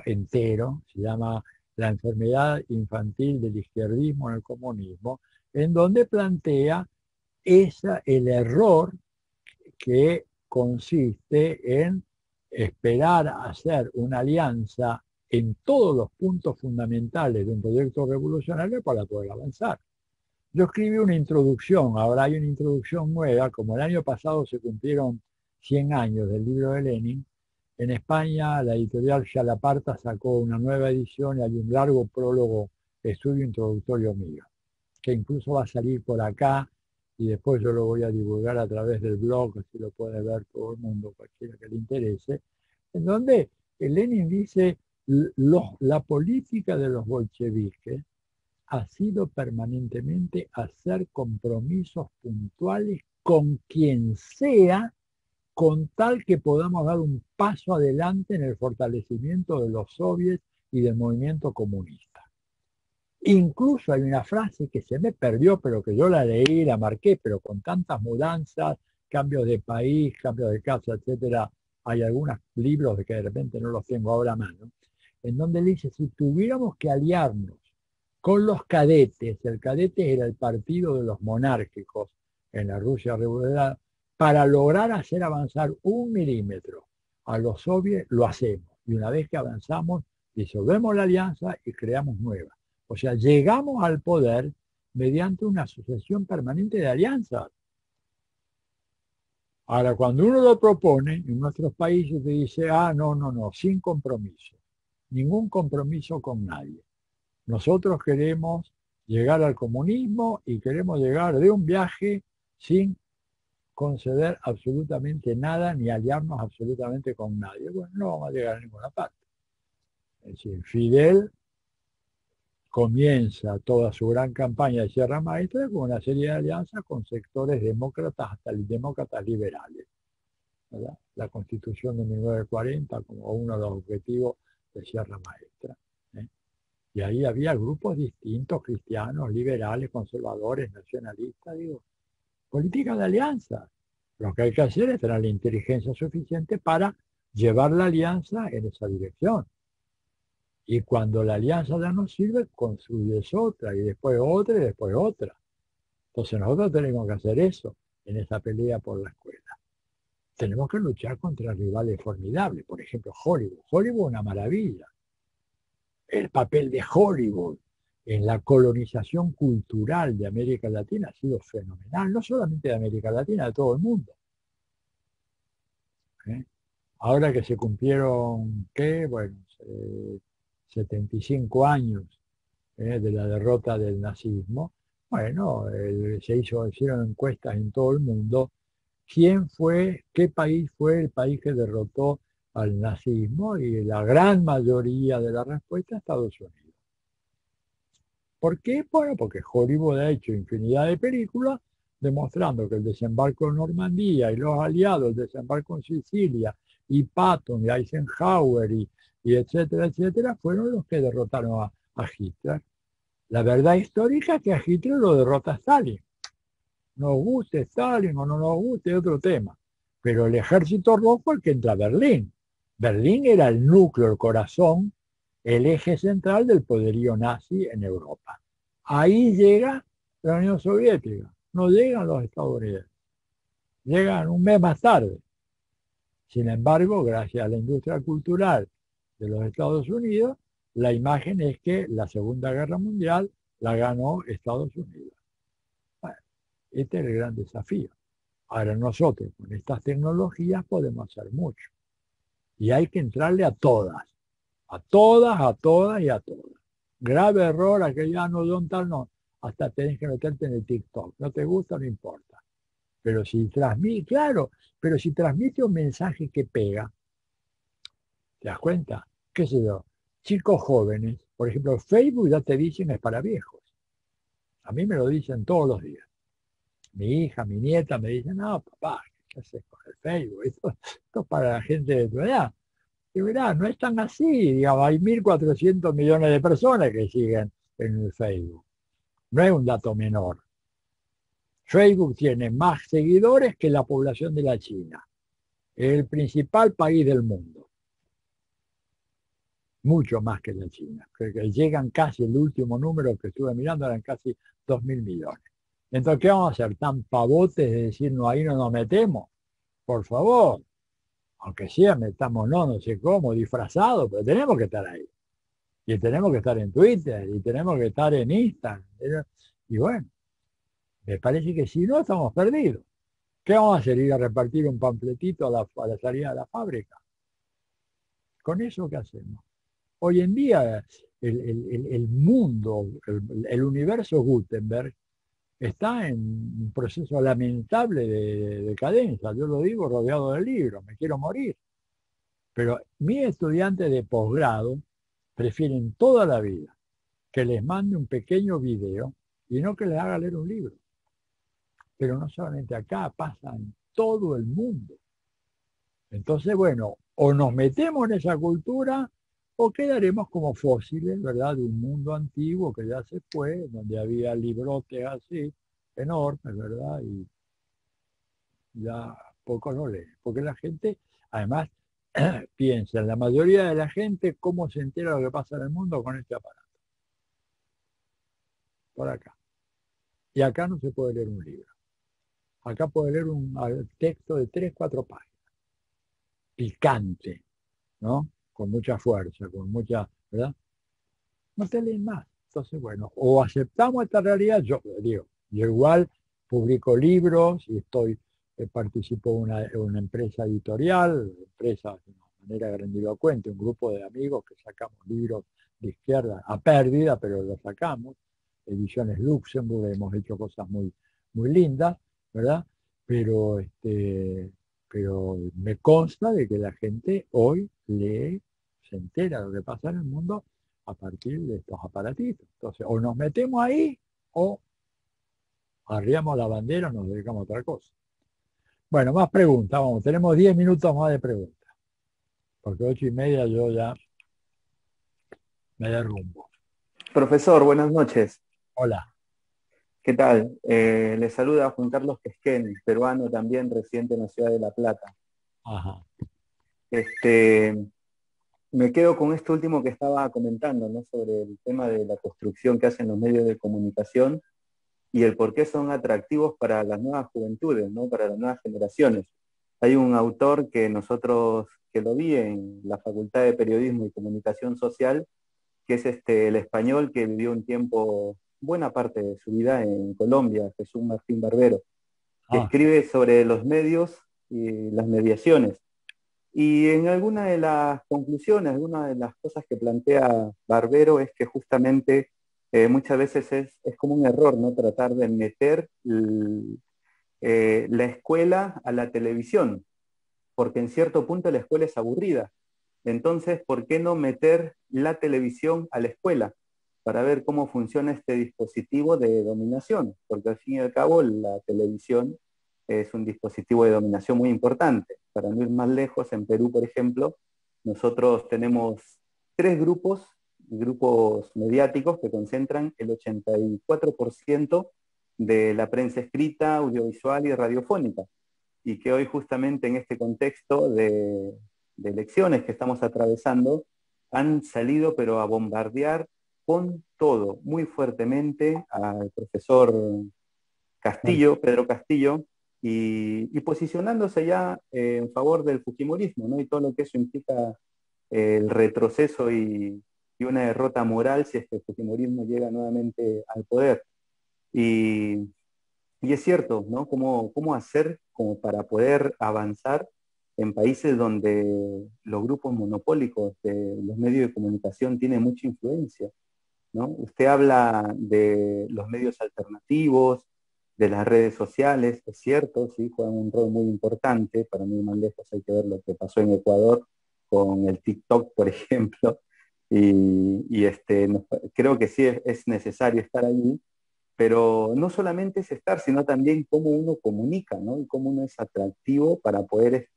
entero, se llama La enfermedad infantil del izquierdismo en el comunismo, en donde plantea el error que consiste en esperar hacer una alianza en todos los puntos fundamentales de un proyecto revolucionario para poder avanzar. Yo escribí una introducción, ahora hay una introducción nueva, como el año pasado se cumplieron 100 años del libro de Lenin. En España la editorial Chalaparta sacó una nueva edición y hay un largo prólogo, estudio introductorio mío, que incluso va a salir por acá y después yo lo voy a divulgar a través del blog, así lo puede ver todo el mundo, cualquiera que le interese, en donde Lenin dice, la política de los bolcheviques ha sido permanentemente hacer compromisos puntuales con quien sea, con tal que podamos dar un paso adelante en el fortalecimiento de los soviets y del movimiento comunista. Incluso hay una frase que se me perdió, pero que yo la leí, la marqué, pero con tantas mudanzas, cambios de país, cambios de casa, etcétera, hay algunos libros que de repente no los tengo ahora a mano, en donde dice, si tuviéramos que aliarnos con los cadetes, el cadete era el partido de los monárquicos en la Rusia revolucionaria, para lograr hacer avanzar 1 milímetro a los soviets, lo hacemos. Y una vez que avanzamos, disolvemos la alianza y creamos nueva. O sea, llegamos al poder mediante una asociación permanente de alianzas. Ahora, cuando uno lo propone, en nuestros países te dice, no, sin compromiso. Ningún compromiso con nadie. Nosotros queremos llegar al comunismo y queremos llegar de un viaje sin conceder absolutamente nada ni aliarnos absolutamente con nadie. Bueno, no vamos a llegar a ninguna parte. Es decir, Fidel comienza toda su gran campaña de Sierra Maestra con una serie de alianzas con sectores demócratas, hasta demócratas liberales, ¿verdad? La Constitución de 1940 como uno de los objetivos de Sierra Maestra. Y ahí había grupos distintos, cristianos, liberales, conservadores, nacionalistas, digo, política de alianza. Lo que hay que hacer es tener la inteligencia suficiente para llevar la alianza en esa dirección. Y cuando la alianza ya no sirve, construyes otra, y después otra, y después otra. Entonces nosotros tenemos que hacer eso en esa pelea por la escuela. Tenemos que luchar contra rivales formidables. Por ejemplo, Hollywood. Hollywood es una maravilla. El papel de Hollywood en la colonización cultural de América Latina ha sido fenomenal, no solamente de América Latina, de todo el mundo. Ahora que se cumplieron, 75 años de la derrota del nazismo, bueno, se hicieron encuestas en todo el mundo. ¿Qué país fue el país que derrotó al nazismo y la gran mayoría de la respuesta Estados Unidos. ¿Por qué? Bueno, porque Hollywood ha hecho infinidad de películas demostrando que el desembarco en Normandía y los aliados, el desembarco en Sicilia, y Patton, y Eisenhower, y etcétera, etcétera, fueron los que derrotaron a Hitler. La verdad histórica es que a Hitler lo derrota Stalin. Nos guste Stalin o no nos guste, es otro tema. Pero el ejército rojo es el que entra a Berlín. Berlín era el núcleo, el corazón, el eje central del poderío nazi en Europa. Ahí llega la Unión Soviética, no llegan los estadounidenses, llegan un mes más tarde. Sin embargo, gracias a la industria cultural de los Estados Unidos, la imagen es que la Segunda Guerra Mundial la ganó Estados Unidos. Bueno, este es el gran desafío. Ahora nosotros con estas tecnologías podemos hacer mucho. Y hay que entrarle a todas. A todas, a todas y a todas. Grave error, aquel ya no don tal, no. Hasta tenés que meterte en el TikTok. No te gusta, no importa. Pero si transmite, claro, pero si transmite un mensaje que pega, ¿te das cuenta? ¿Qué sé yo? Chicos jóvenes, por ejemplo, Facebook ya te dicen es para viejos. A mí me lo dicen todos los días. Mi hija, mi nieta me dicen, no, papá, ¿qué haces con el Facebook? Esto es para la gente de tu edad. Y mirá, no es tan así, digamos, hay 1.400 millones de personas que siguen en el Facebook. No es un dato menor. Facebook tiene más seguidores que la población de la China. Es el principal país del mundo. Mucho más que la China. Que llegan casi, el último número que estuve mirando eran casi 2.000 millones. Entonces, ¿qué vamos a hacer? ¿Tan pavotes de decir, no, ahí no nos metemos? Por favor. Aunque sea, metamos, no sé cómo, disfrazados, pero tenemos que estar ahí. Y tenemos que estar en Twitter, y tenemos que estar en Instagram. Y bueno, me parece que si no, estamos perdidos. ¿Qué vamos a hacer? ¿Ir a repartir un panfletito a la salida de la fábrica? ¿Con eso qué hacemos? Hoy en día el mundo, el universo Gutenberg está en un proceso lamentable de decadencia. Yo lo digo rodeado de libros, me quiero morir. Pero mis estudiantes de posgrado prefieren toda la vida que les mande un pequeño video y no que les haga leer un libro. Pero no solamente acá, pasa en todo el mundo. Entonces, bueno, o nos metemos en esa cultura o quedaremos como fósiles, ¿verdad? De un mundo antiguo que ya se fue, donde había librotes así, enormes, ¿verdad? Y ya poco lo lee. Porque la gente, además, piensa, la mayoría de la gente, cómo se entera de lo que pasa en el mundo con este aparato. Por acá. Y acá no se puede leer un libro. Acá puede leer un texto de 3, 4 páginas. Picante, ¿no? Con mucha fuerza, con mucha, ¿verdad? No te leen más. Entonces, bueno, o aceptamos esta realidad, yo digo, yo igual publico libros y participo en una empresa editorial, empresa de una manera grandilocuente, un grupo de amigos que sacamos libros de izquierda a pérdida, pero los sacamos. Ediciones Luxemburg, hemos hecho cosas muy, muy lindas, ¿verdad? Pero, pero me consta de que la gente hoy lee, se entera de lo que pasa en el mundo a partir de estos aparatitos. Entonces, o nos metemos ahí o arriamos la bandera o nos dedicamos a otra cosa. Bueno, más preguntas, vamos, tenemos 10 minutos más de preguntas, porque 8:30 yo ya me derrumbo. Profesor, buenas noches. Hola. ¿Qué tal? Le saluda Juan Carlos Quesquén, peruano también, residente en la ciudad de La Plata. Ajá. Me quedo con esto último que estaba comentando, ¿no? Sobre el tema de la construcción que hacen los medios de comunicación y el por qué son atractivos para las nuevas juventudes, ¿no? Para las nuevas generaciones. Hay un autor que lo vi en la Facultad de Periodismo y Comunicación Social, que es el español que vivió un tiempo, buena parte de su vida en Colombia, Jesús Martín Barbero, que escribe sobre los medios y las mediaciones. Y en alguna de las conclusiones, alguna de las cosas que plantea Barbero es que justamente muchas veces es como un error, ¿no? Tratar de meter la escuela a la televisión. porque en cierto punto la escuela es aburrida. Entonces, ¿por qué no meter la televisión a la escuela para ver cómo funciona este dispositivo de dominación? Porque al fin y al cabo la televisión es un dispositivo de dominación muy importante. Para no ir más lejos, en Perú, por ejemplo, nosotros tenemos 3 grupos mediáticos que concentran el 84% de la prensa escrita, audiovisual y radiofónica, y que hoy justamente en este contexto de elecciones que estamos atravesando, han salido pero a bombardear con todo, muy fuertemente al profesor Castillo, Pedro Castillo, y posicionándose ya en favor del fujimorismo, ¿no? Y todo lo que eso implica, el retroceso y una derrota moral si es que el fujimorismo llega nuevamente al poder. Y, y es cierto, ¿no? ¿Cómo hacer como para poder avanzar en países donde los grupos monopólicos de los medios de comunicación tienen mucha influencia, ¿no? Usted habla de los medios alternativos, de las redes sociales, es cierto, sí, juegan un rol muy importante. Para mí más lejos hay que ver lo que pasó en Ecuador con el TikTok, por ejemplo, creo que sí es necesario estar allí, pero no solamente es estar, sino también cómo uno comunica, ¿no? Y cómo uno es atractivo para poder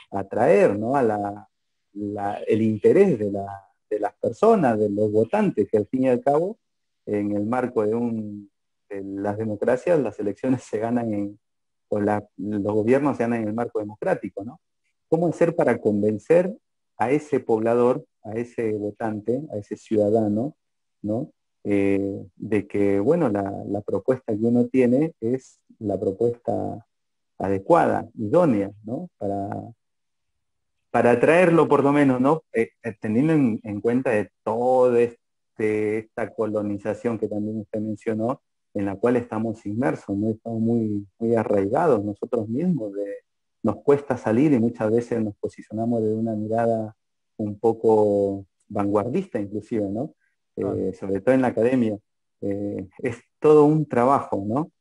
atraer, ¿no? El interés de las personas, de los votantes, que al fin y al cabo, en el marco de las democracias, las elecciones se ganan los gobiernos se ganan en el marco democrático, ¿no? ¿Cómo hacer para convencer a ese poblador, a ese votante, a ese ciudadano, ¿no? De que, bueno, la propuesta que uno tiene es la propuesta adecuada, idónea, ¿no? Para atraerlo por lo menos, ¿no? Teniendo en cuenta de toda esta colonización que también usted mencionó, en la cual estamos inmersos, ¿no? Estamos muy, muy arraigados nosotros mismos, nos cuesta salir y muchas veces nos posicionamos de una mirada un poco vanguardista inclusive, ¿no? Sobre todo en la academia. Es todo un trabajo, ¿no?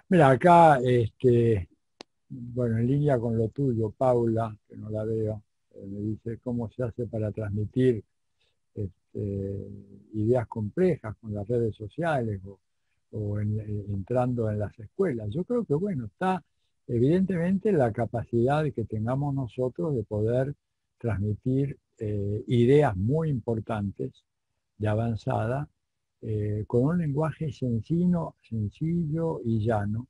Mira, acá, bueno, en línea con lo tuyo, Paula, que no la veo, me dice cómo se hace para transmitir ideas complejas con las redes sociales o entrando en las escuelas. Yo creo que, bueno, está evidentemente la capacidad que tengamos nosotros de poder transmitir ideas muy importantes, de avanzada, con un lenguaje sencillo y llano,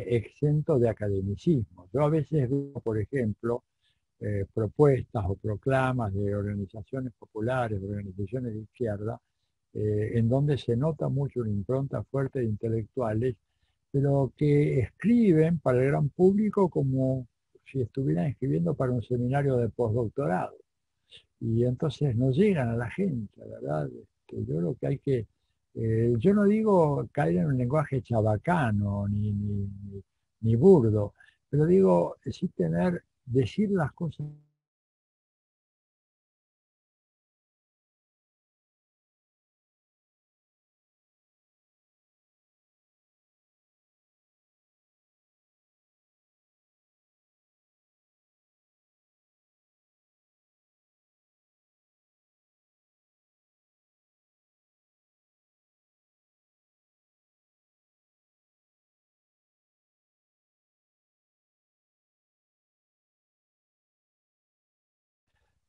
exento de academicismo. Yo a veces veo, por ejemplo, propuestas o proclamas de organizaciones populares, de organizaciones de izquierda, en donde se nota mucho una impronta fuerte de intelectuales, pero que escriben para el gran público como si estuvieran escribiendo para un seminario de postdoctorado. Y entonces no llegan a la gente, ¿verdad? Yo creo que hay que, yo no digo caer en un lenguaje chabacano ni burdo, pero digo, sí decir las cosas.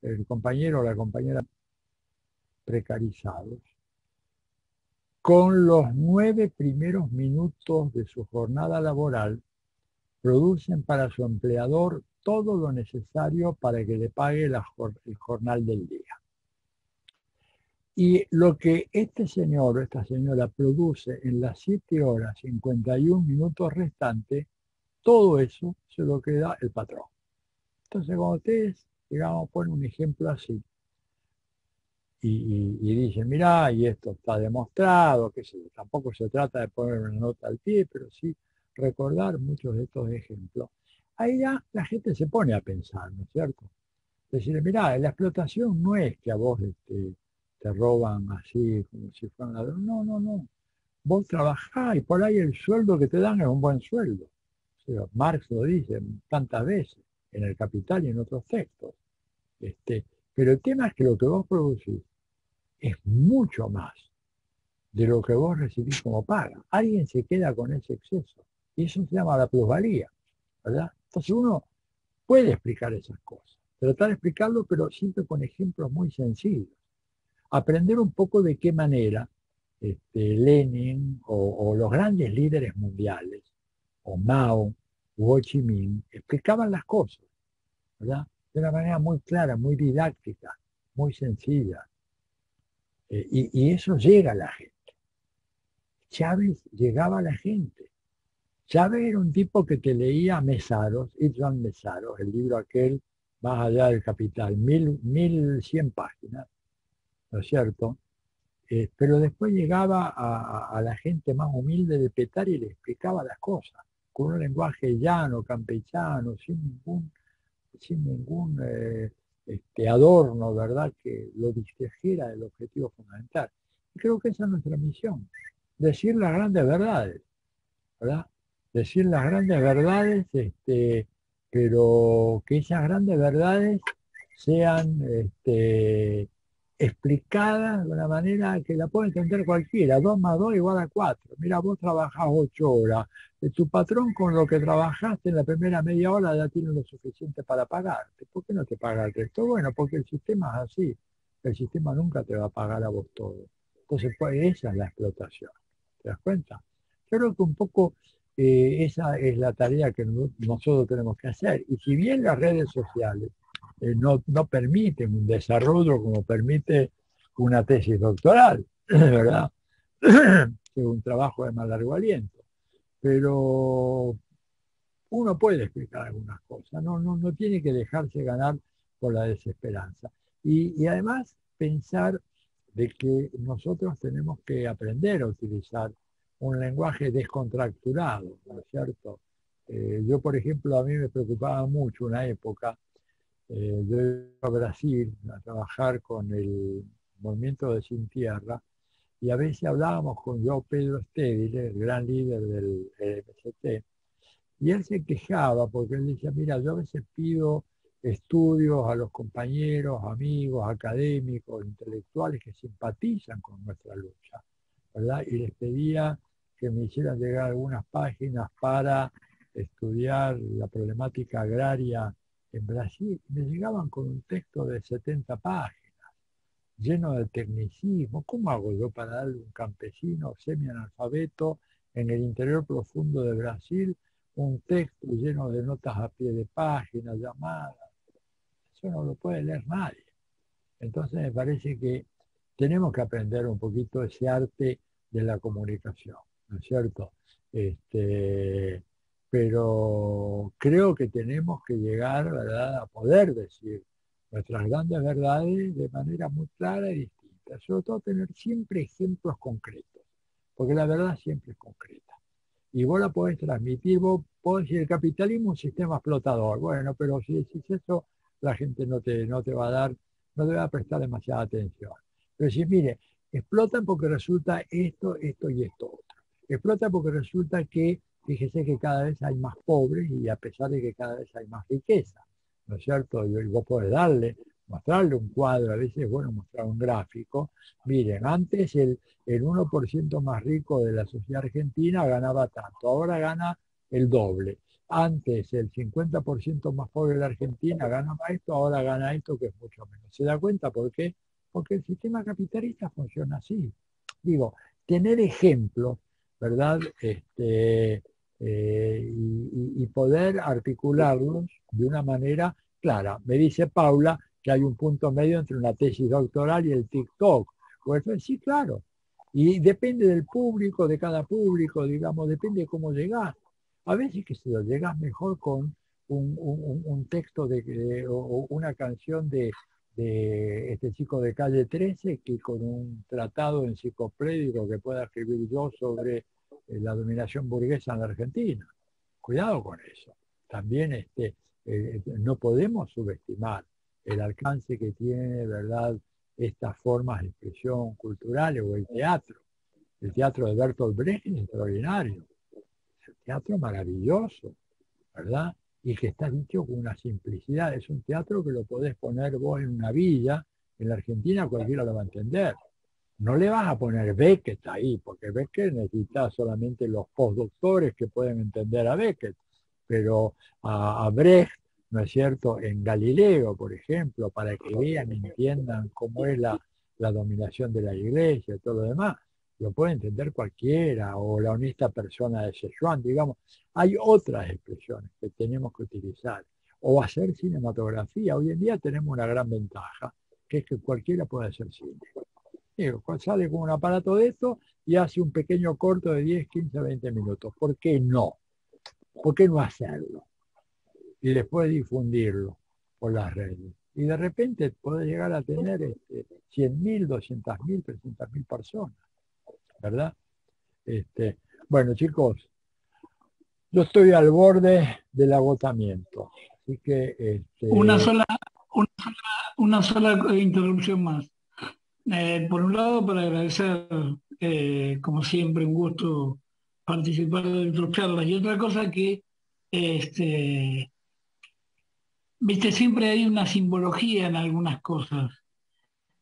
El compañero o la compañera precarizados, con los 9 primeros minutos de su jornada laboral, producen para su empleador todo lo necesario para que le pague el jornal del día. Y lo que este señor o esta señora produce en las 7 horas 51 minutos restantes, todo eso se lo queda el patrón. Entonces, cuando ustedes, digamos, ponen un ejemplo así, y dicen, mirá, y esto está demostrado, que tampoco se trata de poner una nota al pie, pero sí recordar muchos de estos ejemplos. Ahí ya la gente se pone a pensar, ¿no es cierto? Decir, mirá, la explotación no es que a vos te roban así como si fueran ladrones. No, no, no. Vos trabajás y por ahí el sueldo que te dan es un buen sueldo. Marx lo dice tantas veces, en El Capital y en otros textos. Pero el tema es que lo que vos producís es mucho más de lo que vos recibís como paga. Alguien se queda con ese exceso. Y eso se llama la plusvalía, ¿verdad? Entonces uno puede explicar esas cosas. Tratar de explicarlo, pero siempre con ejemplos muy sencillos. Aprender un poco de qué manera Lenin o los grandes líderes mundiales, o Mao, o Ho Chi Minh, explicaban las cosas, ¿verdad? De una manera muy clara, muy didáctica, muy sencilla. Y eso llega a la gente. Chávez llegaba a la gente. Chávez era un tipo que te leía Mesaros, István Mesaros, el libro aquel, Más allá del capital, 1100 páginas, ¿no es cierto? Pero después llegaba a la gente más humilde de Petare y le explicaba las cosas, con un lenguaje llano, campechano, sin ningún adorno, ¿verdad?, que lo distrajera del objetivo fundamental. Y creo que esa es nuestra misión, decir las grandes verdades, ¿verdad? Decir las grandes verdades, pero que esas grandes verdades sean explicadas de una manera que la pueda entender cualquiera. 2 más 2 igual a 4. Mira, vos trabajás 8 horas. Tu patrón con lo que trabajaste en la primera media hora ya tiene lo suficiente para pagarte. ¿Por qué no te paga el resto? Bueno, porque el sistema es así. El sistema nunca te va a pagar a vos todo. Entonces, pues, esa es la explotación. ¿Te das cuenta? Yo creo que un poco esa es la tarea que nosotros tenemos que hacer. Y si bien las redes sociales no permiten un desarrollo como permite una tesis doctoral, ¿verdad? Es un trabajo de más largo aliento. Pero uno puede explicar algunas cosas, no tiene que dejarse ganar por la desesperanza. Y además pensar de que nosotros tenemos que aprender a utilizar un lenguaje descontracturado, ¿no es cierto? Yo, por ejemplo, a mí me preocupaba mucho una época, yo iba a Brasil a trabajar con el movimiento de Sin Tierra, y a veces hablábamos con João Pedro Stedile, el gran líder del MST, y él se quejaba porque él decía, mira, yo a veces pido estudios a los compañeros, amigos, académicos, intelectuales que simpatizan con nuestra lucha, ¿verdad? Y les pedía que me hicieran llegar algunas páginas para estudiar la problemática agraria en Brasil. Me llegaban con un texto de 70 páginas, lleno de tecnicismo. ¿Cómo hago yo para darle a un campesino semianalfabeto en el interior profundo de Brasil un texto lleno de notas a pie de página, llamadas? Eso no lo puede leer nadie. Entonces me parece que tenemos que aprender un poquito ese arte de la comunicación, ¿no es cierto? Pero creo que tenemos que llegar, ¿verdad?, a poder decir nuestras grandes verdades de manera muy clara y distinta. Sobre todo tener siempre ejemplos concretos, porque la verdad siempre es concreta. Y vos la podés transmitir, vos podés decir, el capitalismo es un sistema explotador. Bueno, pero si decís eso, la gente no te va a dar, no te va a prestar demasiada atención. Pero si, mire, explotan porque resulta esto y esto otro. Explota porque resulta que, fíjese que cada vez hay más pobres y a pesar de que cada vez hay más riqueza, ¿no es cierto? Y vos podés mostrarle un cuadro, a veces es bueno mostrar un gráfico. Miren, antes el 1% más rico de la sociedad argentina ganaba tanto, ahora gana el doble. Antes el 50% más pobre de la Argentina ganaba esto, ahora gana esto que es mucho menos. ¿Se da cuenta por qué? Porque el sistema capitalista funciona así. Digo, tener ejemplos, ¿verdad? Y poder articularlos de una manera clara. Me dice Paula que hay un punto medio entre una tesis doctoral y el TikTok. Pues sí, claro. Y depende del público, de cada público, digamos, depende de cómo llegás. A veces que se lo llegás mejor con un texto o una canción de este chico de Calle 13 que con un tratado enciclopédico que pueda escribir yo sobre la dominación burguesa en la Argentina. Cuidado con eso. También no podemos subestimar el alcance que tiene, ¿verdad?, estas formas de expresión culturales o el teatro. El teatro de Bertolt Brecht es extraordinario. Es un teatro maravilloso. ¿verdad? Y que está dicho con una simplicidad. Es un teatro que lo podés poner vos en una villa, en la Argentina cualquiera lo va a entender. No le vas a poner Beckett ahí, porque Beckett necesita solamente los postdoctores que pueden entender a Beckett, pero a Brecht, ¿no es cierto?, en Galileo, por ejemplo, para que vean, entiendan cómo es la dominación de la iglesia y todo lo demás, lo puede entender cualquiera, o la honesta persona de Sichuan, digamos. Hay otras expresiones que tenemos que utilizar, o hacer cinematografía. Hoy en día tenemos una gran ventaja, que es que cualquiera puede hacer cine. Digo, sale con un aparato de esto y hace un pequeño corto de 10, 15, 20 minutos. ¿Por qué no? ¿Por qué no hacerlo? Y después difundirlo por las redes. Y de repente puede llegar a tener 100.000, 200.000, 300.000 personas, ¿verdad? Bueno, chicos, yo estoy al borde del agotamiento. Así que... Una sola, una sola interrupción más. Por un lado, para agradecer, como siempre, un gusto participar de tus charlas. Y otra cosa que, viste, siempre hay una simbología en algunas cosas.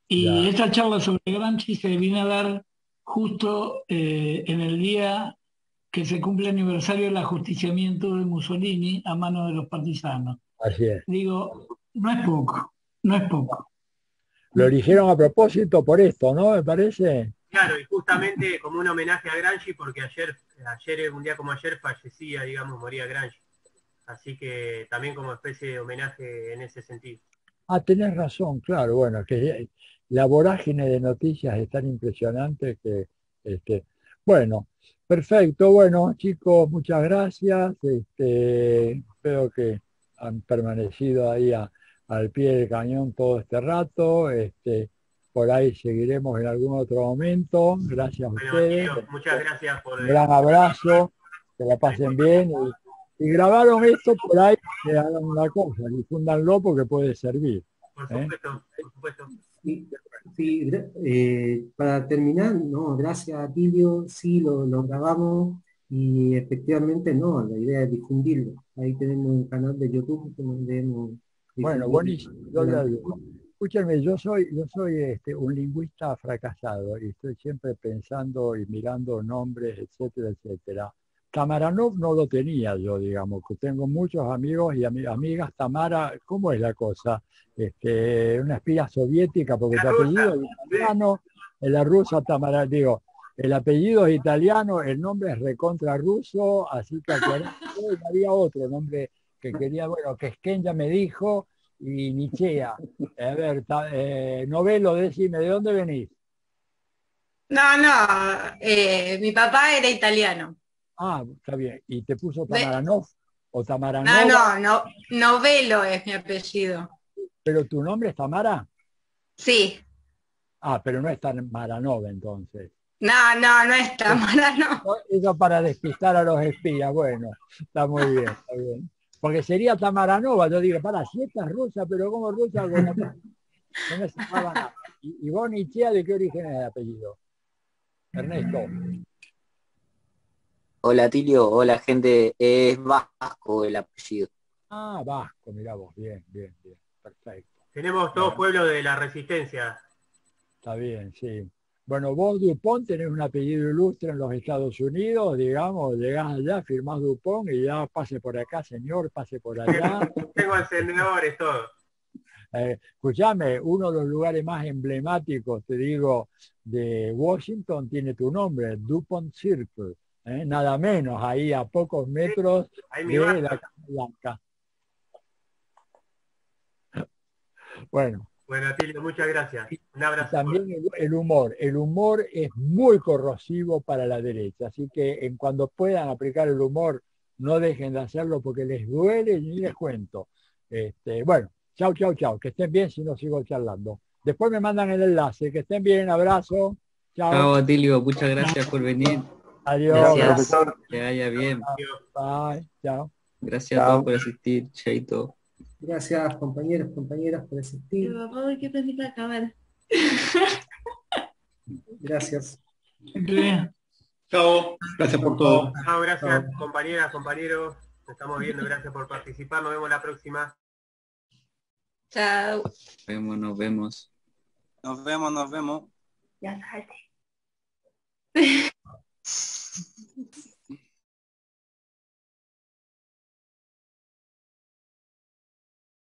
Y ya, esta charla sobre Gramsci se viene a dar justo en el día que se cumple el aniversario del ajusticiamiento de Mussolini a manos de los partisanos. así es. Digo, no es poco, no es poco. Lo eligieron a propósito por esto, ¿no? Me parece. Claro, y justamente como un homenaje a Gramsci, porque ayer, un día como ayer, fallecía, digamos, moría Gramsci. Así que también como especie de homenaje en ese sentido. Ah, tenés razón, claro, bueno, que la vorágine de noticias es tan impresionante que, bueno, perfecto, bueno, chicos, muchas gracias, espero que han permanecido ahí al pie del cañón todo este rato, por ahí seguiremos en algún otro momento, gracias a ustedes, Tío, muchas gracias por... un gran abrazo, que la pasen bien y grabaron esto por ahí, que hagan una cosa, difúndanlo porque puede servir. Por supuesto, por supuesto. Sí, sí, para terminar, no, gracias a Tilio, sí lo grabamos y efectivamente no, la idea es difundirlo. Ahí tenemos un canal de YouTube que nos debemos Bueno, buenísimo. Escúchenme, yo soy un lingüista fracasado y estoy siempre pensando y mirando nombres, etcétera, etcétera. Tamaranov no lo tenía yo, digamos, que tengo muchos amigos y amigas. Tamara, ¿cómo es la cosa? Una espía soviética, porque tu apellido es italiano, la rusa Tamara, digo, el apellido es italiano, el nombre es recontra ruso, así que había otro nombre que quería, bueno, que Sken ya me dijo, y Nichea. A ver, Novelo, decime, ¿de dónde venís? No, mi papá era italiano. Ah, está bien. ¿Y te puso Tamaranov o Tamaranov? No, Novelo es mi apellido. ¿Pero tu nombre es Tamara? Sí. Ah, pero no es Tamaranov entonces. No es Tamara, no. Eso para despistar a los espías, bueno, está muy bien, está bien. Porque sería Tamaranova, yo digo, si esta es rusa, pero ¿cómo rusa? No me sacaba nada. ¿Y vos, Nichea, de qué origen es el apellido? Ernesto. Hola Tilio, hola gente, es vasco el apellido. Ah, vasco, mirá vos, bien, perfecto. Tenemos todos pueblos de la resistencia. Está bien, sí. Bueno, vos, Dupont, tenés un apellido ilustre en los Estados Unidos, digamos, llegás allá, firmás Dupont y ya pase por acá, señor, pase por allá. Tengo encendedores, todo. Escuchame, uno de los lugares más emblemáticos, te digo, de Washington tiene tu nombre, Dupont Circle, nada menos, ahí a pocos metros de la Casa Blanca. Bueno. Bueno, Tilio, muchas gracias. Un abrazo. También el humor es muy corrosivo para la derecha, así que en cuando puedan aplicar el humor, no dejen de hacerlo porque les duele y ni les cuento. Bueno, chau, que estén bien si no sigo charlando. Después me mandan el enlace, que estén bien, abrazo. Chao. Chao, Atilio, muchas gracias por venir. Adiós. Gracias. Profesor. Que vaya bien. Bye, chao. Gracias a todos por asistir, Chaito. Gracias, compañeros, compañeras, por asistir. Papá, hay que prender la cámara. Gracias. Bien. Chao. Gracias por todo. Chao, gracias, compañeras, compañeros. Nos estamos viendo, gracias por participar. Nos vemos la próxima. Chao. Nos vemos. Nos vemos, nos vemos. Ya salte.